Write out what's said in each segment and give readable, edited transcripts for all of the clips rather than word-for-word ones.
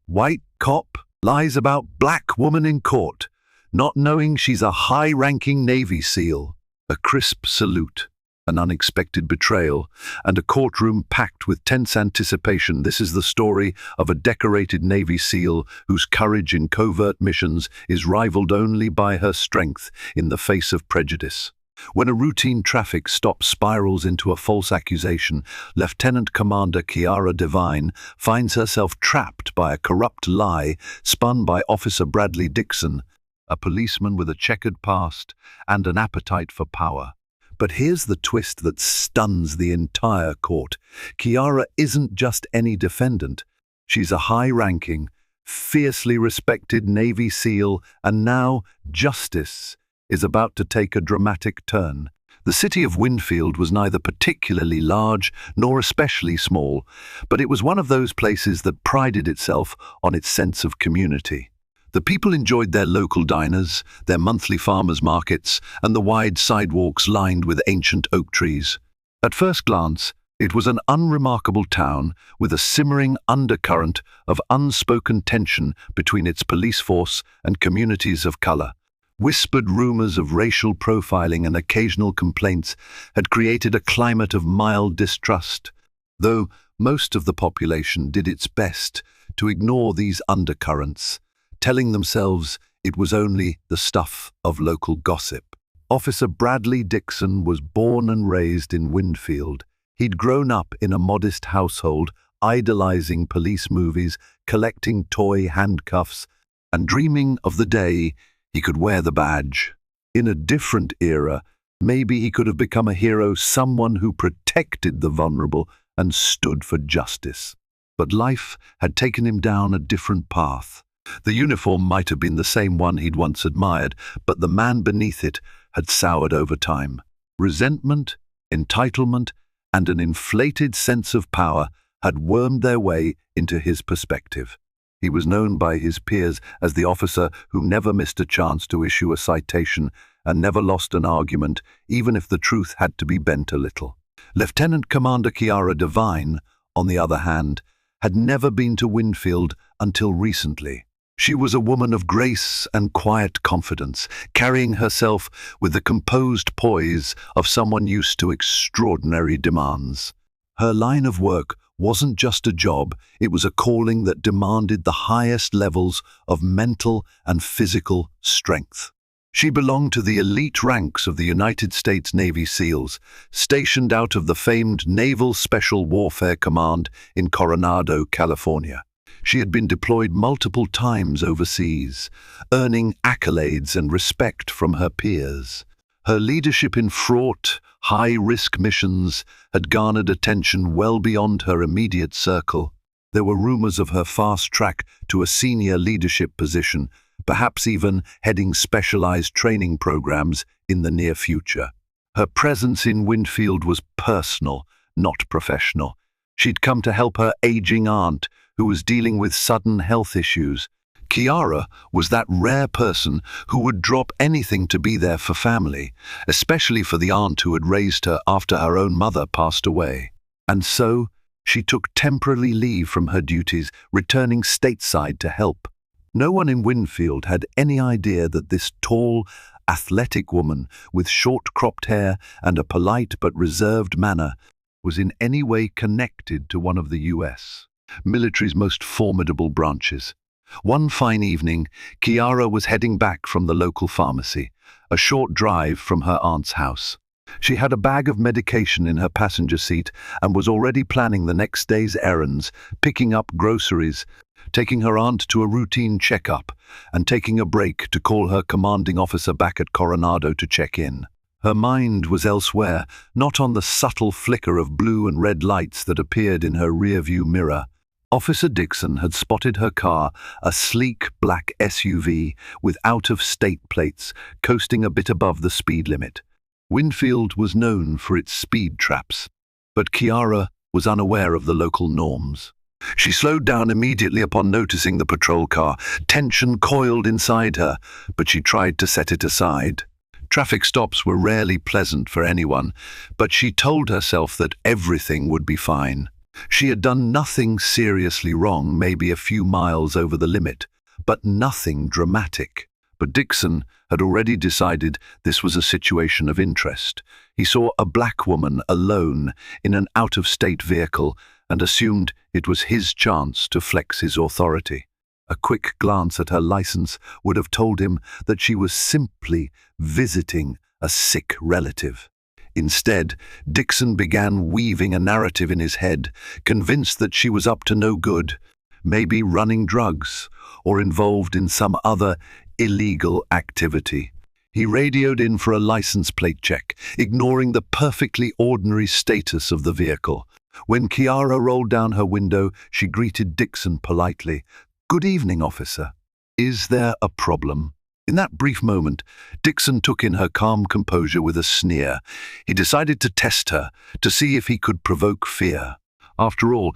White cop lies about black woman in court, not knowing she's a high-ranking Navy SEAL. A crisp salute, an unexpected betrayal, and a courtroom packed with tense anticipation. This is the story of a decorated Navy SEAL whose courage in covert missions is rivaled only by her strength in the face of prejudice. When a routine traffic stop spirals into a false accusation, Lieutenant Commander Kiara Devine finds herself trapped by a corrupt lie spun by Officer Bradley Dixon, a policeman with a checkered past and an appetite for power. But here's the twist that stuns the entire court. Kiara isn't just any defendant. She's a high-ranking, fiercely respected Navy SEAL, and now justice is about to take a dramatic turn. The city of Winfield was neither particularly large nor especially small, but it was one of those places that prided itself on its sense of community. The people enjoyed their local diners, their monthly farmers' markets, and the wide sidewalks lined with ancient oak trees. At first glance, it was an unremarkable town with a simmering undercurrent of unspoken tension between its police force and communities of color. Whispered rumors of racial profiling and occasional complaints had created a climate of mild distrust, though most of the population did its best to ignore these undercurrents, telling themselves it was only the stuff of local gossip. Officer Bradley Dixon was born and raised in Winfield. He'd grown up in a modest household, idolizing police movies, collecting toy handcuffs, and dreaming of the day he could wear the badge. In a different era, maybe he could have become a hero, someone who protected the vulnerable and stood for justice. But life had taken him down a different path. The uniform might have been the same one he'd once admired, but the man beneath it had soured over time. Resentment, entitlement, and an inflated sense of power had wormed their way into his perspective. He was known by his peers as the officer who never missed a chance to issue a citation and never lost an argument, even if the truth had to be bent a little. Lieutenant Commander Kiara Devine, on the other hand, had never been to Winfield until recently. She was a woman of grace and quiet confidence, carrying herself with the composed poise of someone used to extraordinary demands. Her line of work wasn't just a job, it was a calling that demanded the highest levels of mental and physical strength. She belonged to the elite ranks of the United States Navy SEALs, stationed out of the famed Naval Special Warfare Command in Coronado, California. She had been deployed multiple times overseas, earning accolades and respect from her peers. Her leadership in fraught, high-risk missions had garnered attention well beyond her immediate circle. There were rumors of her fast track to a senior leadership position, perhaps even heading specialized training programs in the near future. Her presence in Winfield was personal, not professional. She'd come to help her aging aunt, who was dealing with sudden health issues. Kiara was that rare person who would drop anything to be there for family, especially for the aunt who had raised her after her own mother passed away. And so, she took temporary leave from her duties, returning stateside to help. No one in Winfield had any idea that this tall, athletic woman with short cropped hair and a polite but reserved manner was in any way connected to one of the U.S. military's most formidable branches. One fine evening, Kiara was heading back from the local pharmacy, a short drive from her aunt's house. She had a bag of medication in her passenger seat and was already planning the next day's errands, picking up groceries, taking her aunt to a routine checkup, and taking a break to call her commanding officer back at Coronado to check in. Her mind was elsewhere, not on the subtle flicker of blue and red lights that appeared in her rearview mirror. Officer Dixon had spotted her car, a sleek black SUV with out-of-state plates, coasting a bit above the speed limit. Winfield was known for its speed traps, but Kiara was unaware of the local norms. She slowed down immediately upon noticing the patrol car. Tension coiled inside her, but she tried to set it aside. Traffic stops were rarely pleasant for anyone, but she told herself that everything would be fine. She had done nothing seriously wrong, maybe a few miles over the limit, but nothing dramatic. But Dixon had already decided this was a situation of interest. He saw a black woman alone in an out-of-state vehicle and assumed it was his chance to flex his authority. A quick glance at her license would have told him that she was simply visiting a sick relative. Instead, Dixon began weaving a narrative in his head, convinced that she was up to no good, maybe running drugs or involved in some other illegal activity. He radioed in for a license plate check, ignoring the perfectly ordinary status of the vehicle. When Kiara rolled down her window, she greeted Dixon politely. "Good evening, officer. Is there a problem?" In that brief moment, Dixon took in her calm composure with a sneer. He decided to test her, to see if he could provoke fear. After all,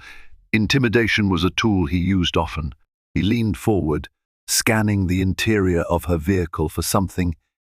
intimidation was a tool he used often. He leaned forward, scanning the interior of her vehicle for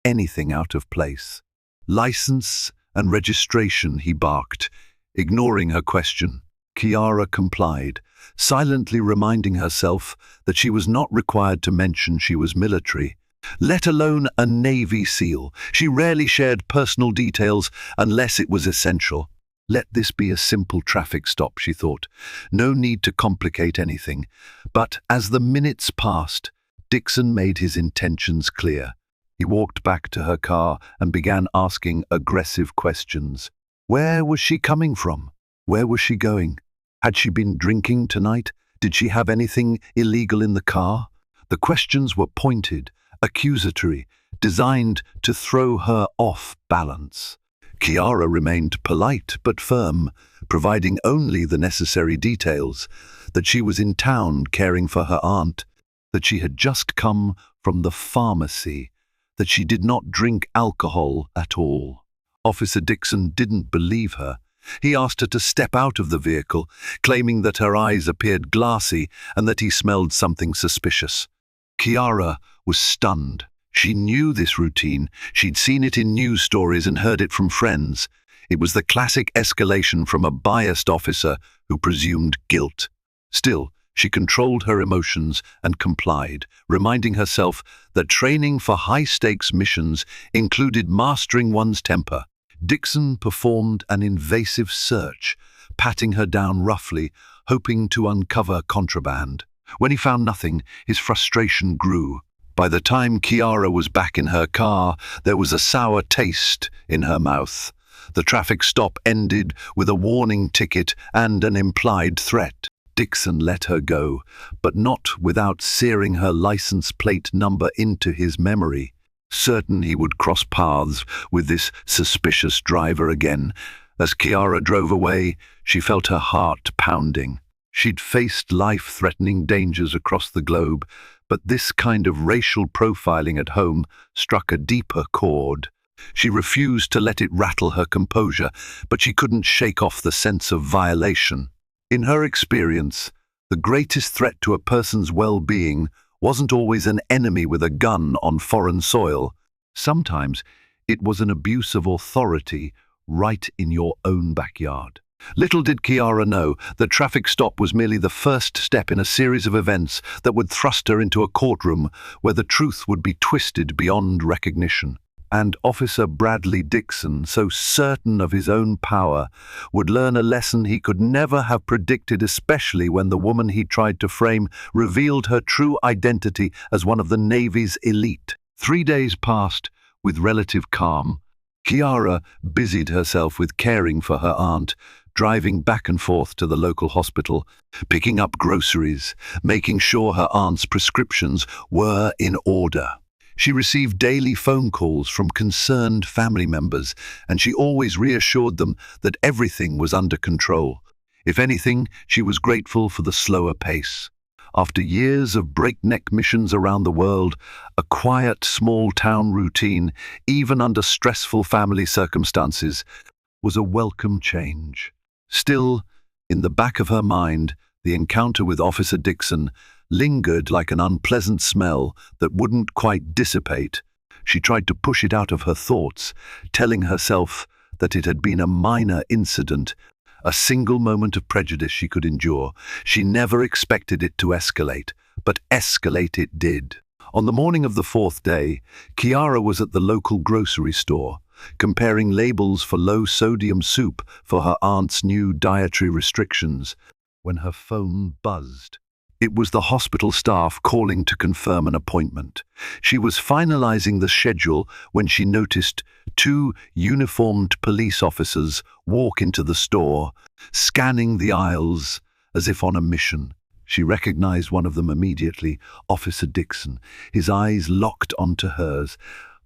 anything out of place. "License and registration," he barked, ignoring her question. Kiara complied, silently reminding herself that she was not required to mention she was military, let alone a Navy SEAL. She rarely shared personal details unless it was essential. Let this be a simple traffic stop, she thought. No need to complicate anything. But as the minutes passed, Dixon made his intentions clear. He walked back to her car and began asking aggressive questions. Where was she coming from? Where was she going? Had she been drinking tonight? Did she have anything illegal in the car? The questions were pointed, accusatory, designed to throw her off balance. Kiara remained polite but firm, providing only the necessary details, that she was in town caring for her aunt, that she had just come from the pharmacy, that she did not drink alcohol at all. Officer Dixon didn't believe her. He asked her to step out of the vehicle, claiming that her eyes appeared glassy and that he smelled something suspicious. Kiara was stunned. She knew this routine. She'd seen it in news stories and heard it from friends. It was the classic escalation from a biased officer who presumed guilt. Still, she controlled her emotions and complied, reminding herself that training for high-stakes missions included mastering one's temper. Dixon performed an invasive search, patting her down roughly, hoping to uncover contraband. When he found nothing, his frustration grew. By the time Kiara was back in her car, there was a sour taste in her mouth. The traffic stop ended with a warning ticket and an implied threat. Dixon let her go, but not without searing her license plate number into his memory. Certain he would cross paths with this suspicious driver again. As Kiara drove away, she felt her heart pounding. She'd faced life-threatening dangers across the globe, but this kind of racial profiling at home struck a deeper chord. She refused to let it rattle her composure, but she couldn't shake off the sense of violation. In her experience, the greatest threat to a person's well-being wasn't always an enemy with a gun on foreign soil. Sometimes it was an abuse of authority right in your own backyard. Little did Kiara know the traffic stop was merely the first step in a series of events that would thrust her into a courtroom where the truth would be twisted beyond recognition. And Officer Bradley Dixon, so certain of his own power, would learn a lesson he could never have predicted, especially when the woman he tried to frame revealed her true identity as one of the Navy's elite. 3 days passed with relative calm. Kiara busied herself with caring for her aunt, driving back and forth to the local hospital, picking up groceries, making sure her aunt's prescriptions were in order. She received daily phone calls from concerned family members, and she always reassured them that everything was under control. If anything, she was grateful for the slower pace. After years of breakneck missions around the world, a quiet, small-town routine, even under stressful family circumstances, was a welcome change. Still, in the back of her mind, the encounter with Officer Dixon lingered like an unpleasant smell that wouldn't quite dissipate. She tried to push it out of her thoughts, telling herself that it had been a minor incident, A single moment of prejudice she could endure. She never expected it to escalate, but escalate it did. On the morning of the fourth day, Chiara was at the local grocery store, comparing labels for low-sodium soup for her aunt's new dietary restrictions, when her phone buzzed. It was the hospital staff calling to confirm an appointment. She was finalizing the schedule when she noticed two uniformed police officers walk into the store, scanning the aisles as if on a mission. She recognized one of them immediately, Officer Dixon, his eyes locked onto hers.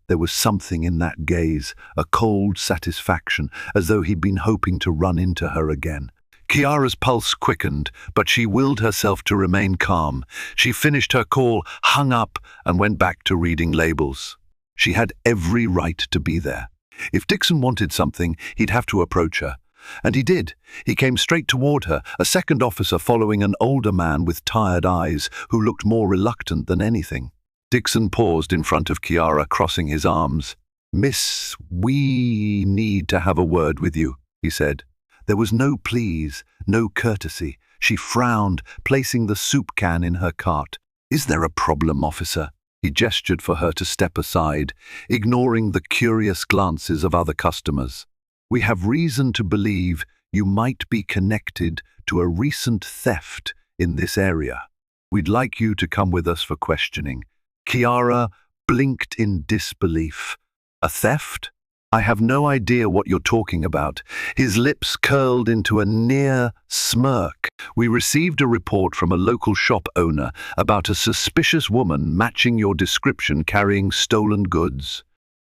There was something in that gaze, a cold satisfaction, as though he'd been hoping to run into her again. Chiara's pulse quickened, but she willed herself to remain calm. She finished her call, hung up, and went back to reading labels. She had every right to be there. If Dixon wanted something, he'd have to approach her. And he did. He came straight toward her, a second officer following an older man with tired eyes who looked more reluctant than anything. Dixon paused in front of Chiara, crossing his arms. "Miss, we need to have a word with you," he said. There was no please, no courtesy. She frowned, placing the soup can in her cart. "Is there a problem, officer?" He gestured for her to step aside, ignoring the curious glances of other customers. "We have reason to believe you might be connected to a recent theft in this area. We'd like you to come with us for questioning." Chiara blinked in disbelief. "A theft? I have no idea what you're talking about." His lips curled into a near smirk. "We received a report from a local shop owner about a suspicious woman matching your description carrying stolen goods."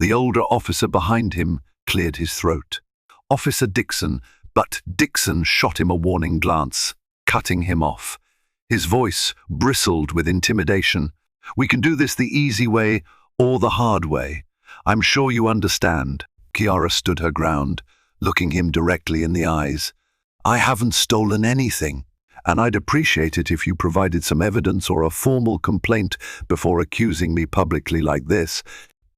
The older officer behind him cleared his throat. "Officer Dixon," but Dixon shot him a warning glance, cutting him off. His voice bristled with intimidation. "We can do this the easy way or the hard way. I'm sure you understand." Chiara stood her ground, looking him directly in the eyes. "I haven't stolen anything, and I'd appreciate it if you provided some evidence or a formal complaint before accusing me publicly like this."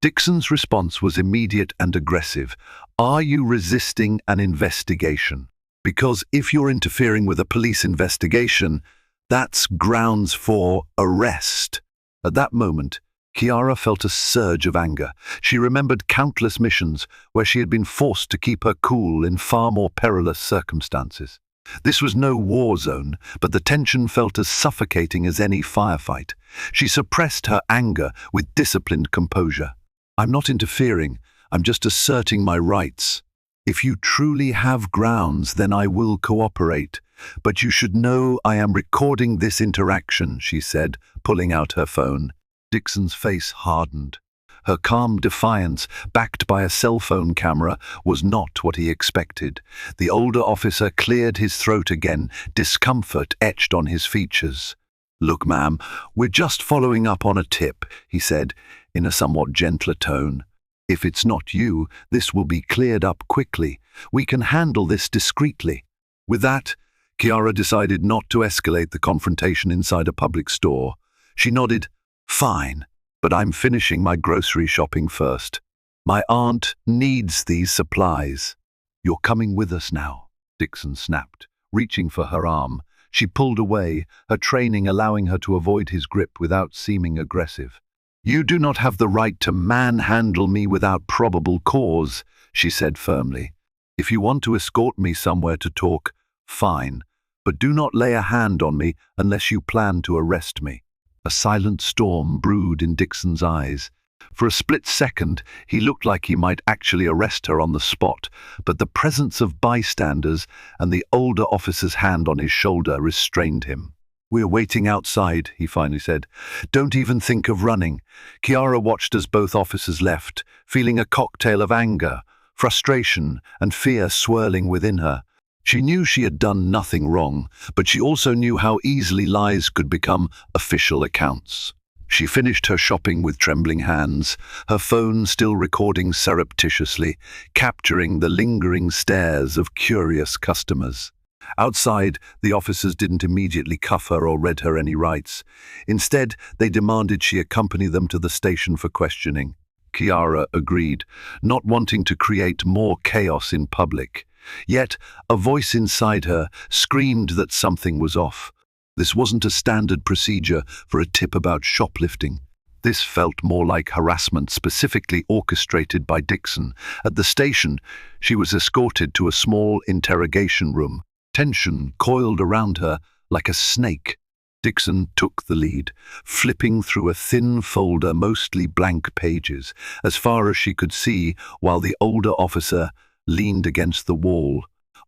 Dixon's response was immediate and aggressive. "Are you resisting an investigation? Because if you're interfering with a police investigation, that's grounds for arrest." At that moment, Chiara felt a surge of anger. She remembered countless missions where she had been forced to keep her cool in far more perilous circumstances. This was no war zone, but the tension felt as suffocating as any firefight. She suppressed her anger with disciplined composure. "I'm not interfering, I'm just asserting my rights. If you truly have grounds, then I will cooperate. But you should know I am recording this interaction," she said, pulling out her phone. Dixon's face hardened. Her calm defiance, backed by a cell phone camera, was not what he expected. The older officer cleared his throat again, discomfort etched on his features. "Look, ma'am, we're just following up on a tip," he said, in a somewhat gentler tone. "If it's not you, this will be cleared up quickly. We can handle this discreetly." With that, Chiara decided not to escalate the confrontation inside a public store. She nodded. "Fine, but I'm finishing my grocery shopping first. My aunt needs these supplies." "You're coming with us now," Dixon snapped, reaching for her arm. She pulled away, her training allowing her to avoid his grip without seeming aggressive. "You do not have the right to manhandle me without probable cause," she said firmly. "If you want to escort me somewhere to talk, fine, but do not lay a hand on me unless you plan to arrest me." A silent storm brewed in Dixon's eyes. For a split second, he looked like he might actually arrest her on the spot, but the presence of bystanders and the older officer's hand on his shoulder restrained him. "We're waiting outside," he finally said. "Don't even think of running." Chiara watched as both officers left, feeling a cocktail of anger, frustration, and fear swirling within her. She knew she had done nothing wrong, but she also knew how easily lies could become official accounts. She finished her shopping with trembling hands, her phone still recording surreptitiously, capturing the lingering stares of curious customers. Outside, the officers didn't immediately cuff her or read her any rights. Instead, they demanded she accompany them to the station for questioning. Chiara agreed, not wanting to create more chaos in public. Yet, a voice inside her screamed that something was off. This wasn't a standard procedure for a tip about shoplifting. This felt more like harassment specifically orchestrated by Dixon. At the station, she was escorted to a small interrogation room. Tension coiled around her like a snake. Dixon took the lead, flipping through a thin folder, mostly blank pages, as far as she could see, while the older officer leaned against the wall,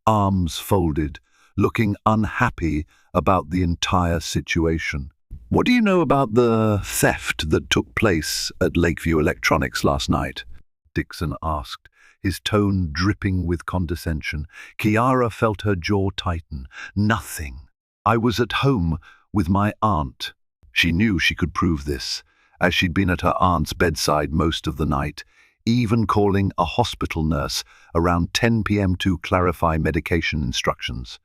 arms folded, looking unhappy about the entire situation. "What do you know about the theft that took place at Lakeview Electronics last night?" Dixon asked, his tone dripping with condescension. Kiara felt her jaw tighten. "Nothing. I was at home with my aunt." She knew she could prove this, as she'd been at her aunt's bedside most of the night, even calling a hospital nurse around 10 p.m. to clarify medication instructions.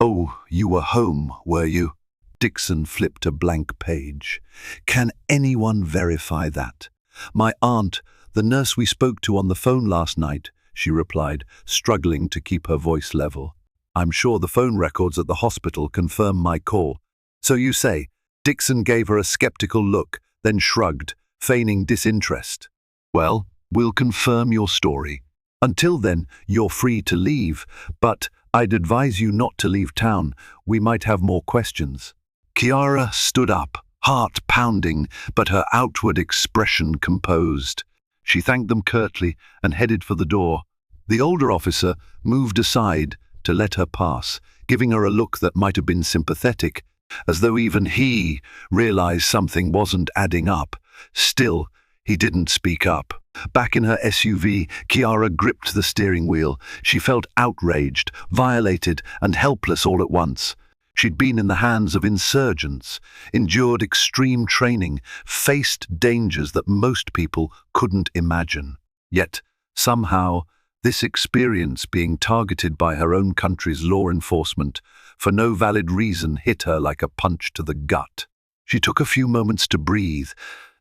"Oh, you were home, were you?" Dixon flipped a blank page. "Can anyone verify that?" "My aunt, the nurse we spoke to on the phone last night," she replied, struggling to keep her voice level. "I'm sure the phone records at the hospital confirm my call." "So you say?" Dixon gave her a skeptical look, then shrugged, feigning disinterest. "Well, we'll confirm your story. Until then, you're free to leave, but I'd advise you not to leave town. We might have more questions." Kiara stood up, heart pounding, but her outward expression composed. She thanked them curtly and headed for the door. The older officer moved aside to let her pass, giving her a look that might have been sympathetic, as though even he realized something wasn't adding up. Still, he didn't speak up. Back in her SUV, Kiara gripped the steering wheel. She felt outraged, violated, and helpless all at once. She'd been in the hands of insurgents, endured extreme training, faced dangers that most people couldn't imagine. Yet, somehow, this experience being targeted by her own country's law enforcement for no valid reason hit her like a punch to the gut. She took a few moments to breathe,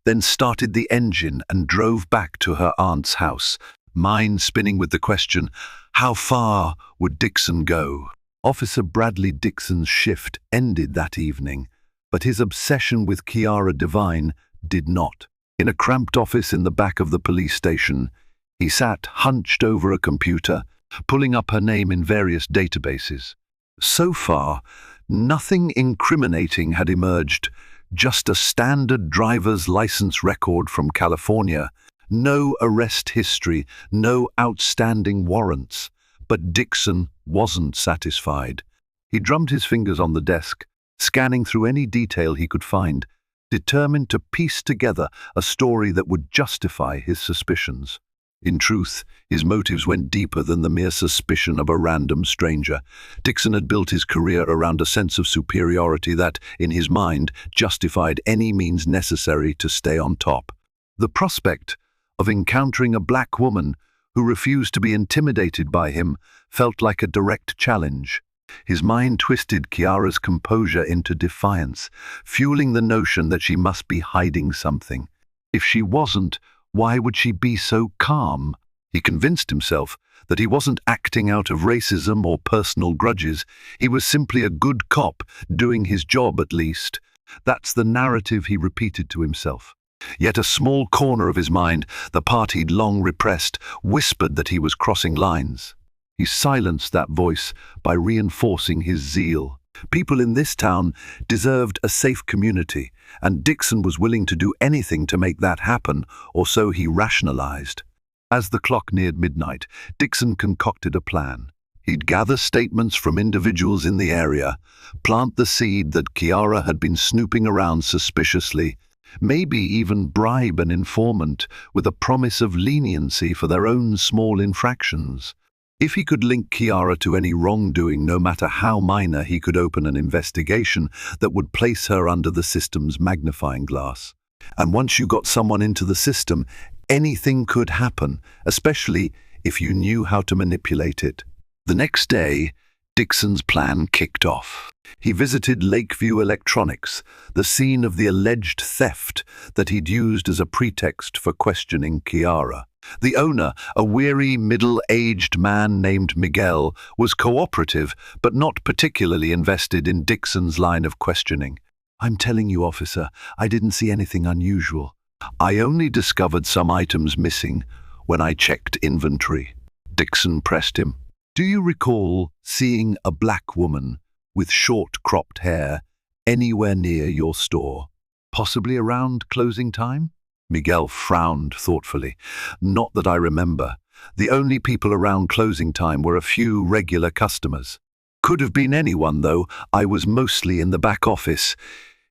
then started the engine and drove back to her aunt's house, mind spinning with the question, how far would Dixon go? Officer Bradley Dixon's shift ended that evening, but his obsession with Kiara Devine did not. In a cramped office in the back of the police station, he sat hunched over a computer, pulling up her name in various databases. So far, nothing incriminating had emerged, just a standard driver's license record from California, no arrest history, no outstanding warrants. But Dixon wasn't satisfied. He drummed his fingers on the desk, scanning through any detail he could find, determined to piece together a story that would justify his suspicions. In truth, his motives went deeper than the mere suspicion of a random stranger. Dixon had built his career around a sense of superiority that, in his mind, justified any means necessary to stay on top. The prospect of encountering a black woman who refused to be intimidated by him felt like a direct challenge. His mind twisted Kiara's composure into defiance, fueling the notion that she must be hiding something. If she wasn't, why would she be so calm? He convinced himself that he wasn't acting out of racism or personal grudges. He was simply a good cop, doing his job at least. That's the narrative he repeated to himself. Yet a small corner of his mind, the part he'd long repressed, whispered that he was crossing lines. He silenced that voice by reinforcing his zeal. People in this town deserved a safe community, and Dixon was willing to do anything to make that happen, or so he rationalized. As the clock neared midnight, Dixon concocted a plan. He'd gather statements from individuals in the area, plant the seed that Kiara had been snooping around suspiciously, maybe even bribe an informant with a promise of leniency for their own small infractions. If he could link Kiara to any wrongdoing, no matter how minor, he could open an investigation that would place her under the system's magnifying glass. And once you got someone into the system, anything could happen, especially if you knew how to manipulate it. The next day, Dixon's plan kicked off. He visited Lakeview Electronics, the scene of the alleged theft that he'd used as a pretext for questioning Kiara. The owner, a weary, middle-aged man named Miguel, was cooperative but not particularly invested in Dixon's line of questioning. "I'm telling you, officer, I didn't see anything unusual. I only discovered some items missing when I checked inventory." Dixon pressed him. "Do you recall seeing a black woman with short cropped hair anywhere near your store? Possibly around closing time?" Miguel frowned thoughtfully. "Not that I remember. The only people around closing time were a few regular customers. Could have been anyone, though. I was mostly in the back office."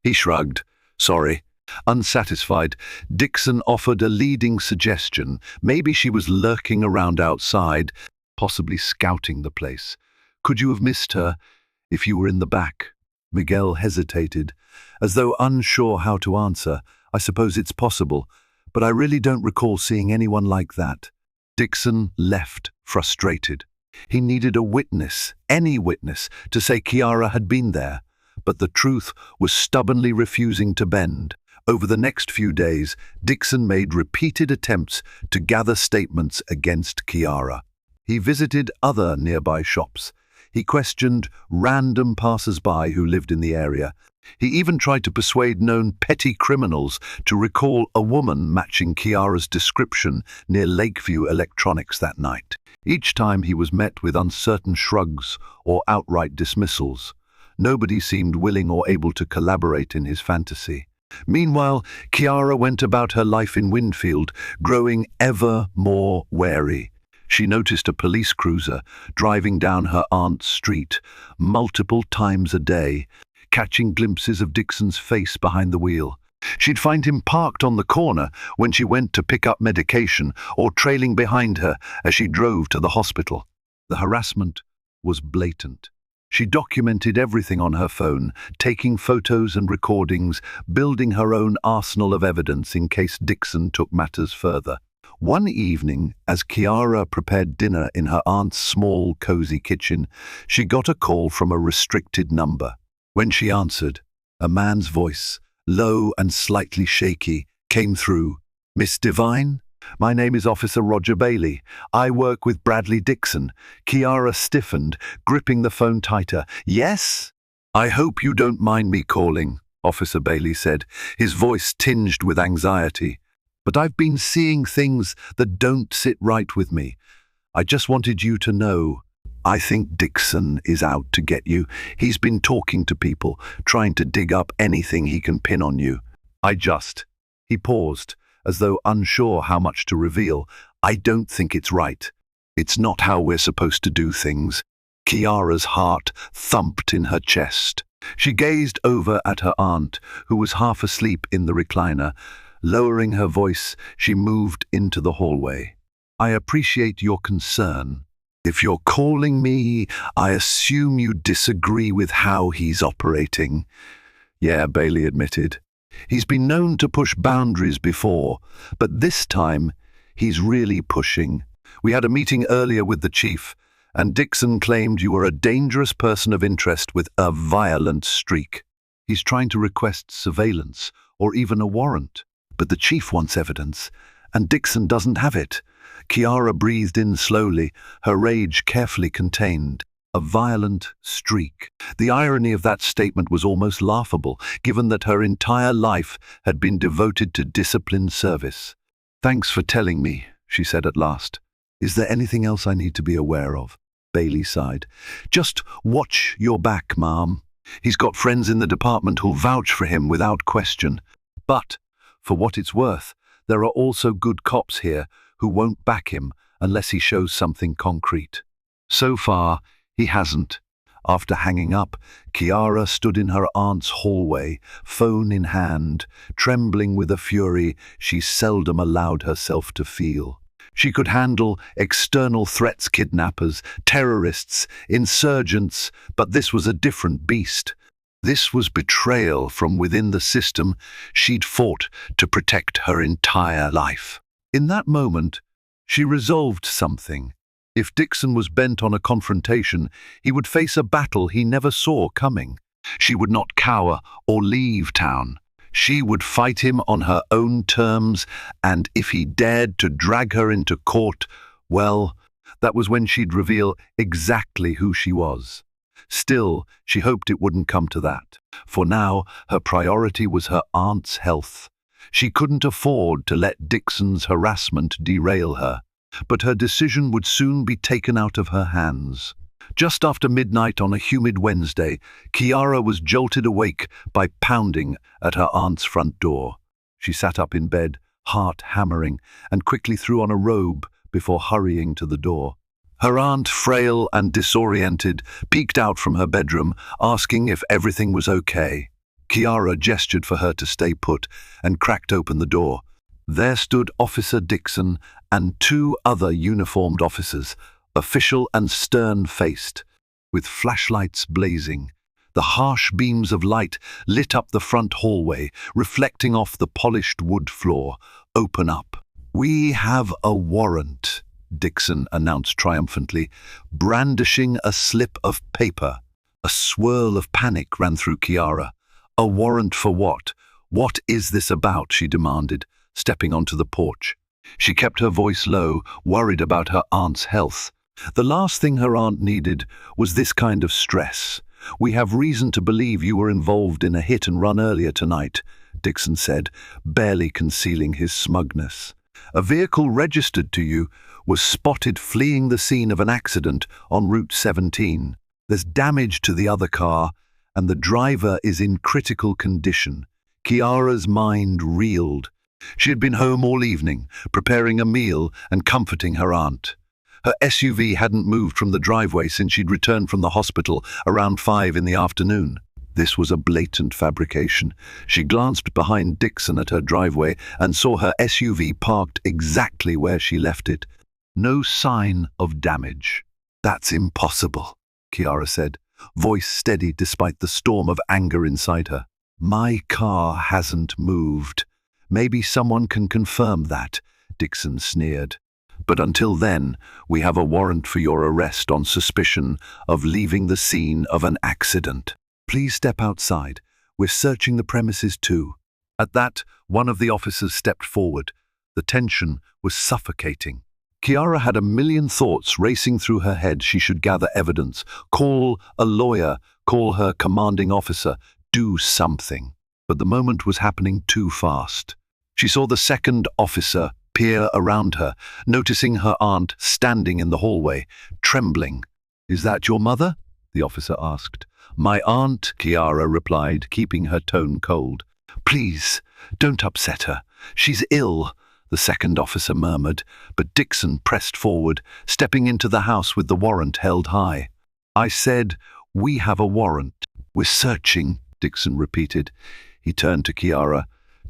He shrugged. "Sorry." Unsatisfied, Dixon offered a leading suggestion. Maybe she was lurking around outside, possibly scouting the place. "Could you have missed her if you were in the back?" Miguel hesitated, as though unsure how to answer. "I suppose it's possible, but I really don't recall seeing anyone like that." Dixon left, frustrated. He needed a witness, any witness, to say Kiara had been there, but the truth was stubbornly refusing to bend. Over the next few days, Dixon made repeated attempts to gather statements against Kiara. He visited other nearby shops. He questioned random passers-by who lived in the area. He even tried to persuade known petty criminals to recall a woman matching Kiara's description near Lakeview Electronics that night. Each time he was met with uncertain shrugs or outright dismissals. Nobody seemed willing or able to collaborate in his fantasy. Meanwhile, Kiara went about her life in Winfield, growing ever more wary. She noticed a police cruiser driving down her aunt's street multiple times a day, catching glimpses of Dixon's face behind the wheel. She'd find him parked on the corner when she went to pick up medication or trailing behind her as she drove to the hospital. The harassment was blatant. She documented everything on her phone, taking photos and recordings, building her own arsenal of evidence in case Dixon took matters further. One evening, as Kiara prepared dinner in her aunt's small, cozy kitchen, she got a call from a restricted number. When she answered, a man's voice, low and slightly shaky, came through. "Miss Devine? My name is Officer Roger Bailey. I work with Bradley Dixon." Kiara stiffened, gripping the phone tighter. "Yes?" "I hope you don't mind me calling," Officer Bailey said, his voice tinged with anxiety. "But I've been seeing things that don't sit right with me. I just wanted you to know. I think Dixon is out to get you. He's been talking to people, trying to dig up anything he can pin on you. He paused, as though unsure how much to reveal. "I don't think it's right. It's not how we're supposed to do things." Kiara's heart thumped in her chest. She gazed over at her aunt, who was half asleep in the recliner. Lowering her voice, she moved into the hallway. "I appreciate your concern. If you're calling me, I assume you disagree with how he's operating." "Yeah," Bailey admitted. "He's been known to push boundaries before, but this time he's really pushing. We had a meeting earlier with the chief, and Dixon claimed you were a dangerous person of interest with a violent streak. He's trying to request surveillance or even a warrant, but the chief wants evidence, and Dixon doesn't have it." Kiara breathed in slowly, her rage carefully contained. A violent streak. The irony of that statement was almost laughable, given that her entire life had been devoted to disciplined service. "Thanks for telling me," she said at last. "Is there anything else I need to be aware of?" Bailey sighed. "Just watch your back, Ma'am. He's got friends in the department who'll vouch for him without question. But, for what it's worth, there are also good cops here who won't back him unless he shows something concrete. So far, he hasn't." After hanging up, Kiara stood in her aunt's hallway, phone in hand, trembling with a fury she seldom allowed herself to feel. She could handle external threats, kidnappers, terrorists, insurgents, but this was a different beast. This was betrayal from within the system she'd fought to protect her entire life. In that moment, she resolved something. If Dixon was bent on a confrontation, he would face a battle he never saw coming. She would not cower or leave town. She would fight him on her own terms, and if he dared to drag her into court, well, that was when she'd reveal exactly who she was. Still, she hoped it wouldn't come to that. For now, her priority was her aunt's health. She couldn't afford to let Dixon's harassment derail her, but her decision would soon be taken out of her hands. Just after midnight on a humid Wednesday, Kiara was jolted awake by pounding at her aunt's front door. She sat up in bed, heart hammering, and quickly threw on a robe before hurrying to the door. Her aunt, frail and disoriented, peeked out from her bedroom, asking if everything was okay. Kiara gestured for her to stay put and cracked open the door. There stood Officer Dixon and two other uniformed officers, official and stern-faced, with flashlights blazing. The harsh beams of light lit up the front hallway, reflecting off the polished wood floor. "Open up." "We have a warrant," Dixon announced triumphantly, brandishing a slip of paper. A swirl of panic ran through Kiara. "A warrant for what? What is this about?" she demanded, stepping onto the porch. She kept her voice low, worried about her aunt's health. The last thing her aunt needed was this kind of stress. "We have reason to believe you were involved in a hit-and-run earlier tonight," Dixon said, barely concealing his smugness. "A vehicle registered to you was spotted fleeing the scene of an accident on Route 17. There's damage to the other car, and the driver is in critical condition." Kiara's mind reeled. She had been home all evening, preparing a meal and comforting her aunt. Her SUV hadn't moved from the driveway since she'd returned from the hospital around 5 in the afternoon. This was a blatant fabrication. She glanced behind Dixon at her driveway and saw her SUV parked exactly where she left it. No sign of damage. "That's impossible," Kiara said, voice steady despite the storm of anger inside her. "My car hasn't moved. Maybe someone can confirm that," Dixon sneered. "But until then, we have a warrant for your arrest on suspicion of leaving the scene of an accident. Please step outside. We're searching the premises too." At that, one of the officers stepped forward. The tension was suffocating. Kiara had a million thoughts racing through her head. She should gather evidence, call a lawyer, call her commanding officer, do something. But the moment was happening too fast. She saw the second officer peer around her, noticing her aunt standing in the hallway, trembling. "Is that your mother?" the officer asked. "My aunt," Kiara replied, keeping her tone cold. "Please, don't upset her. She's ill," the second officer murmured, but Dixon pressed forward, stepping into the house with the warrant held high. "I said, we have a warrant. We're searching," Dixon repeated. He turned to Kiara.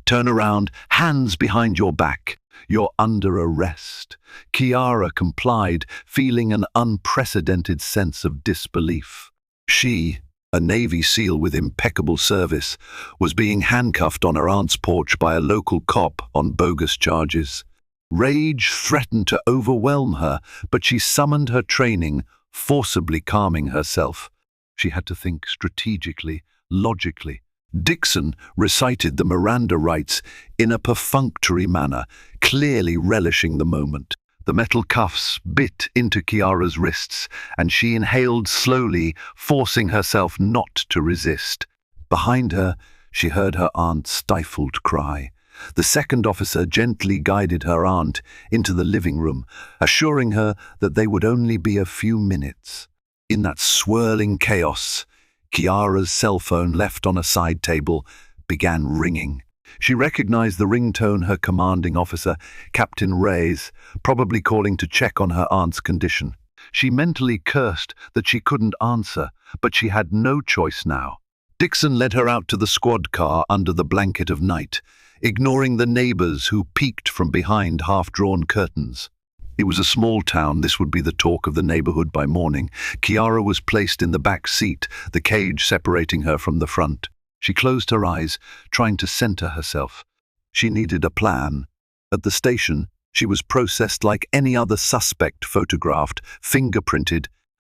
"Turn around, hands behind your back. You're under arrest." Kiara complied, feeling an unprecedented sense of disbelief. She, a Navy SEAL with impeccable service, was being handcuffed on her aunt's porch by a local cop on bogus charges. Rage threatened to overwhelm her, but she summoned her training, forcibly calming herself. She had to think strategically, logically. Dixon recited the Miranda rights in a perfunctory manner, clearly relishing the moment. The metal cuffs bit into Kiara's wrists, and she inhaled slowly, forcing herself not to resist. Behind her, she heard her aunt's stifled cry. The second officer gently guided her aunt into the living room, assuring her that they would only be a few minutes. In that swirling chaos, Kiara's cell phone, left on a side table, began ringing. She recognized the ringtone, her commanding officer, Captain Reyes, probably calling to check on her aunt's condition. She mentally cursed that she couldn't answer, but she had no choice now. Dixon led her out to the squad car under the blanket of night, ignoring the neighbors who peeked from behind half-drawn curtains. It was a small town. This would be the talk of the neighborhood by morning. Kiara was placed in the back seat, the cage separating her from the front. She closed her eyes, trying to center herself. She needed a plan. At the station, she was processed like any other suspect, photographed, fingerprinted,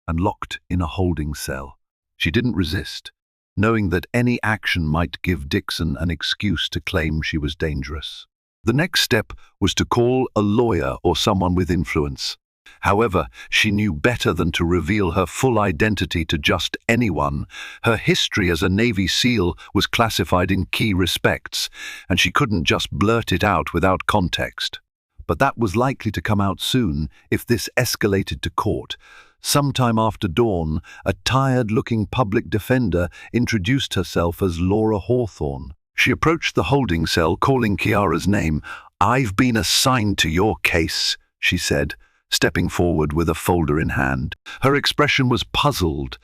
and locked in a holding cell. She didn't resist. knowing that any action might give Dixon an excuse to claim she was dangerous. The next step was to call a lawyer or someone with influence. However, she knew better than to reveal her full identity to just anyone. Her history as a Navy SEAL was classified in key respects, and she couldn't just blurt it out without context. But that was likely to come out soon if this escalated to court. Sometime after dawn, a tired-looking public defender introduced herself as Laura Hawthorne. She approached the holding cell, calling Kiara's name. "I've been assigned to your case," she said, stepping forward with a folder in hand. Her expression was puzzled,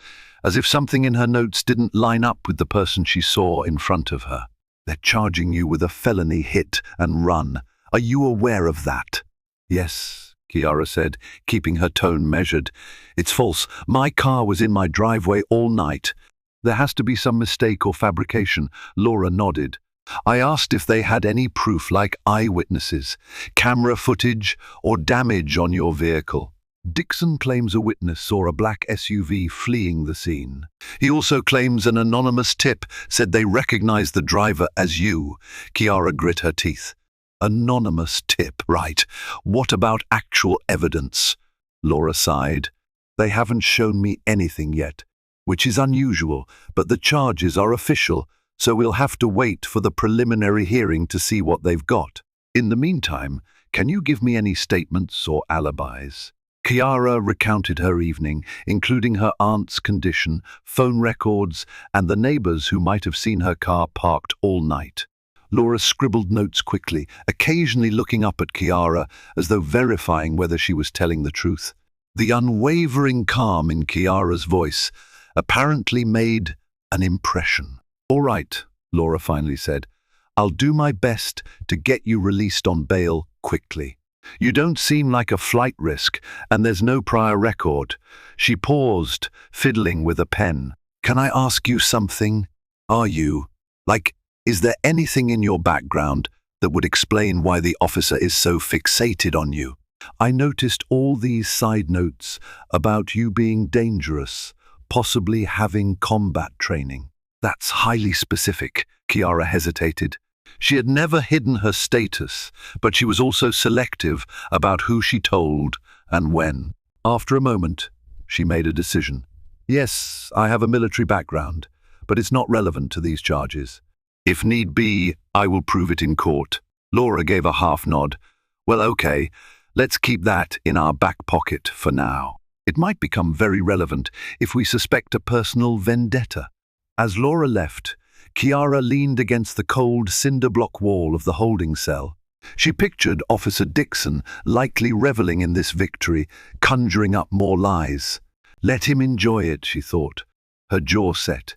as if something in her notes didn't line up with the person she saw in front of her. "They're charging you with a felony hit and run. Are you aware of that?" "Yes," Kiara said, keeping her tone measured. "It's false. My car was in my driveway all night." "There has to be some mistake or fabrication," Laura nodded. "I asked if they had any proof, like eyewitnesses, camera footage, or damage on your vehicle." Dixon claims a witness saw a black SUV fleeing the scene. He also claims an anonymous tip said they recognized the driver as you. Kiara grit her teeth. "Anonymous tip, right. What about actual evidence?" Laura sighed. "They haven't shown me anything yet, which is unusual, but the charges are official, so we'll have to wait for the preliminary hearing to see what they've got. In the meantime, can you give me any statements or alibis?" Kiara recounted her evening, including her aunt's condition, phone records, and the neighbors who might have seen her car parked all night. Laura scribbled notes quickly, occasionally looking up at Kiara as though verifying whether she was telling the truth. The unwavering calm in Kiara's voice apparently made an impression. "All right," Laura finally said. "I'll do my best to get you released on bail quickly. You don't seem like a flight risk, and there's no prior record." She paused, fiddling with a pen. "Can I ask you something? Is there anything in your background that would explain why the officer is so fixated on you? I noticed all these side notes about you being dangerous, possibly having combat training." "That's highly specific," Kiara hesitated. She had never hidden her status, but she was also selective about who she told and when. After a moment, she made a decision. "Yes, I have a military background, but it's not relevant to these charges. If need be, I will prove it in court." Laura gave a half nod. "Well, okay, let's keep that in our back pocket for now. It might become very relevant if we suspect a personal vendetta." As Laura left, Kiara leaned against the cold cinder-block wall of the holding cell. She pictured Officer Dixon likely reveling in this victory, conjuring up more lies. Let him enjoy it, she thought, her jaw set.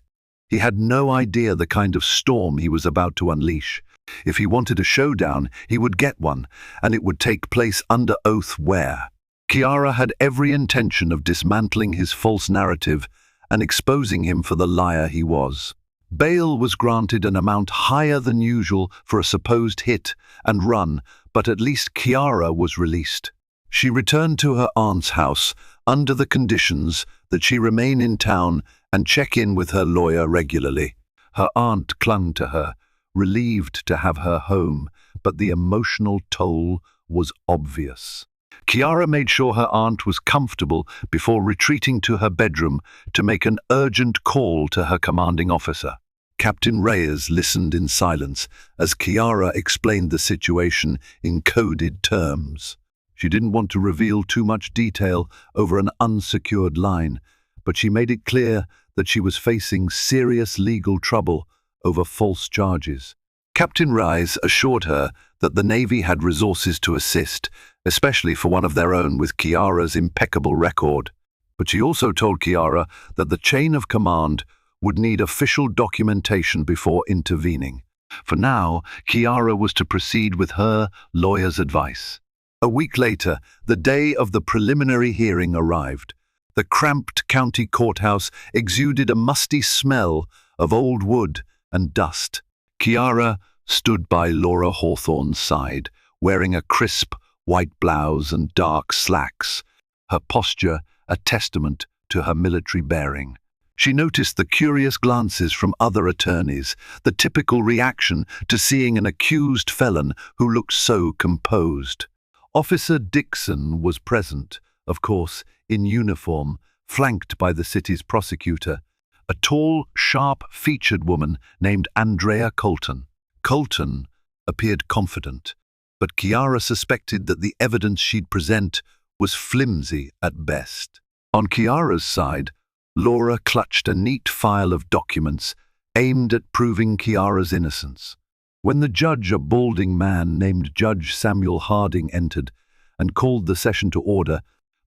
He had no idea the kind of storm he was about to unleash. If he wanted a showdown, he would get one, and it would take place under oath where. Kiara had every intention of dismantling his false narrative and exposing him for the liar he was. Bail was granted an amount higher than usual for a supposed hit and run, but at least Kiara was released. She returned to her aunt's house under the conditions that she remain in town and check in with her lawyer regularly. Her aunt clung to her, relieved to have her home, but the emotional toll was obvious. Kiara made sure her aunt was comfortable before retreating to her bedroom to make an urgent call to her commanding officer. Captain Reyes listened in silence as Kiara explained the situation in coded terms. She didn't want to reveal too much detail over an unsecured line, but she made it clear that she was facing serious legal trouble over false charges. Captain Reyes assured her that the Navy had resources to assist, especially for one of their own with Kiara's impeccable record. But she also told Kiara that the chain of command would need official documentation before intervening. For now, Kiara was to proceed with her lawyer's advice. A week later, the day of the preliminary hearing arrived. The cramped county courthouse exuded a musty smell of old wood and dust. Kiara stood by Laura Hawthorne's side, wearing a crisp white blouse and dark slacks, her posture a testament to her military bearing. She noticed the curious glances from other attorneys, the typical reaction to seeing an accused felon who looked so composed. Officer Dixon was present, of course, in uniform, flanked by the city's prosecutor, a tall, sharp-featured woman named Andrea Colton. Colton appeared confident, but Chiara suspected that the evidence she'd present was flimsy at best. On Chiara's side, Laura clutched a neat file of documents aimed at proving Chiara's innocence. When the judge, a balding man named Judge Samuel Harding, entered and called the session to order,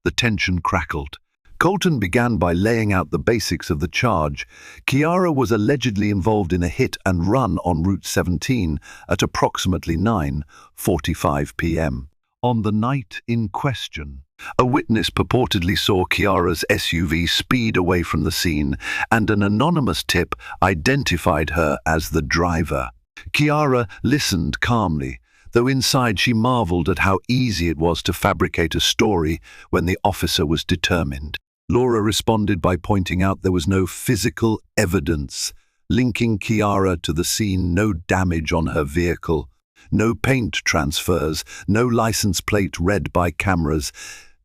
the tension crackled. Colton began by laying out the basics of the charge. Chiara was allegedly involved in a hit and run on Route 17 at approximately 9:45 p.m. On the night in question, a witness purportedly saw Chiara's SUV speed away from the scene, and an anonymous tip identified her as the driver. Chiara listened calmly, though inside she marveled at how easy it was to fabricate a story when the officer was determined. Laura responded by pointing out there was no physical evidence linking Chiara to the scene, no damage on her vehicle, no paint transfers, no license plate read by cameras,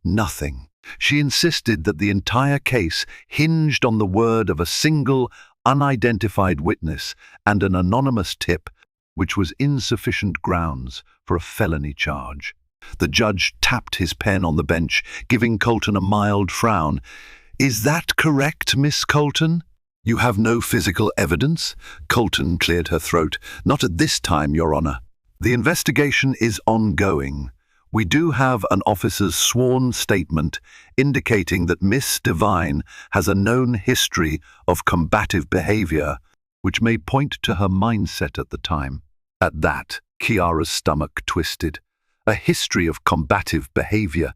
nothing. She insisted that the entire case hinged on the word of a single, unidentified witness and an anonymous tip, which was insufficient grounds for a felony charge. The judge tapped his pen on the bench, giving Colton a mild frown. "Is that correct, Miss Colton?" "You have no physical evidence?" Colton cleared her throat. "Not at this time, Your Honor. The investigation is ongoing. We do have an officer's sworn statement indicating that Miss Devine has a known history of combative behavior, which may point to her mindset at the time." At that, Chiara's stomach twisted. A history of combative behavior.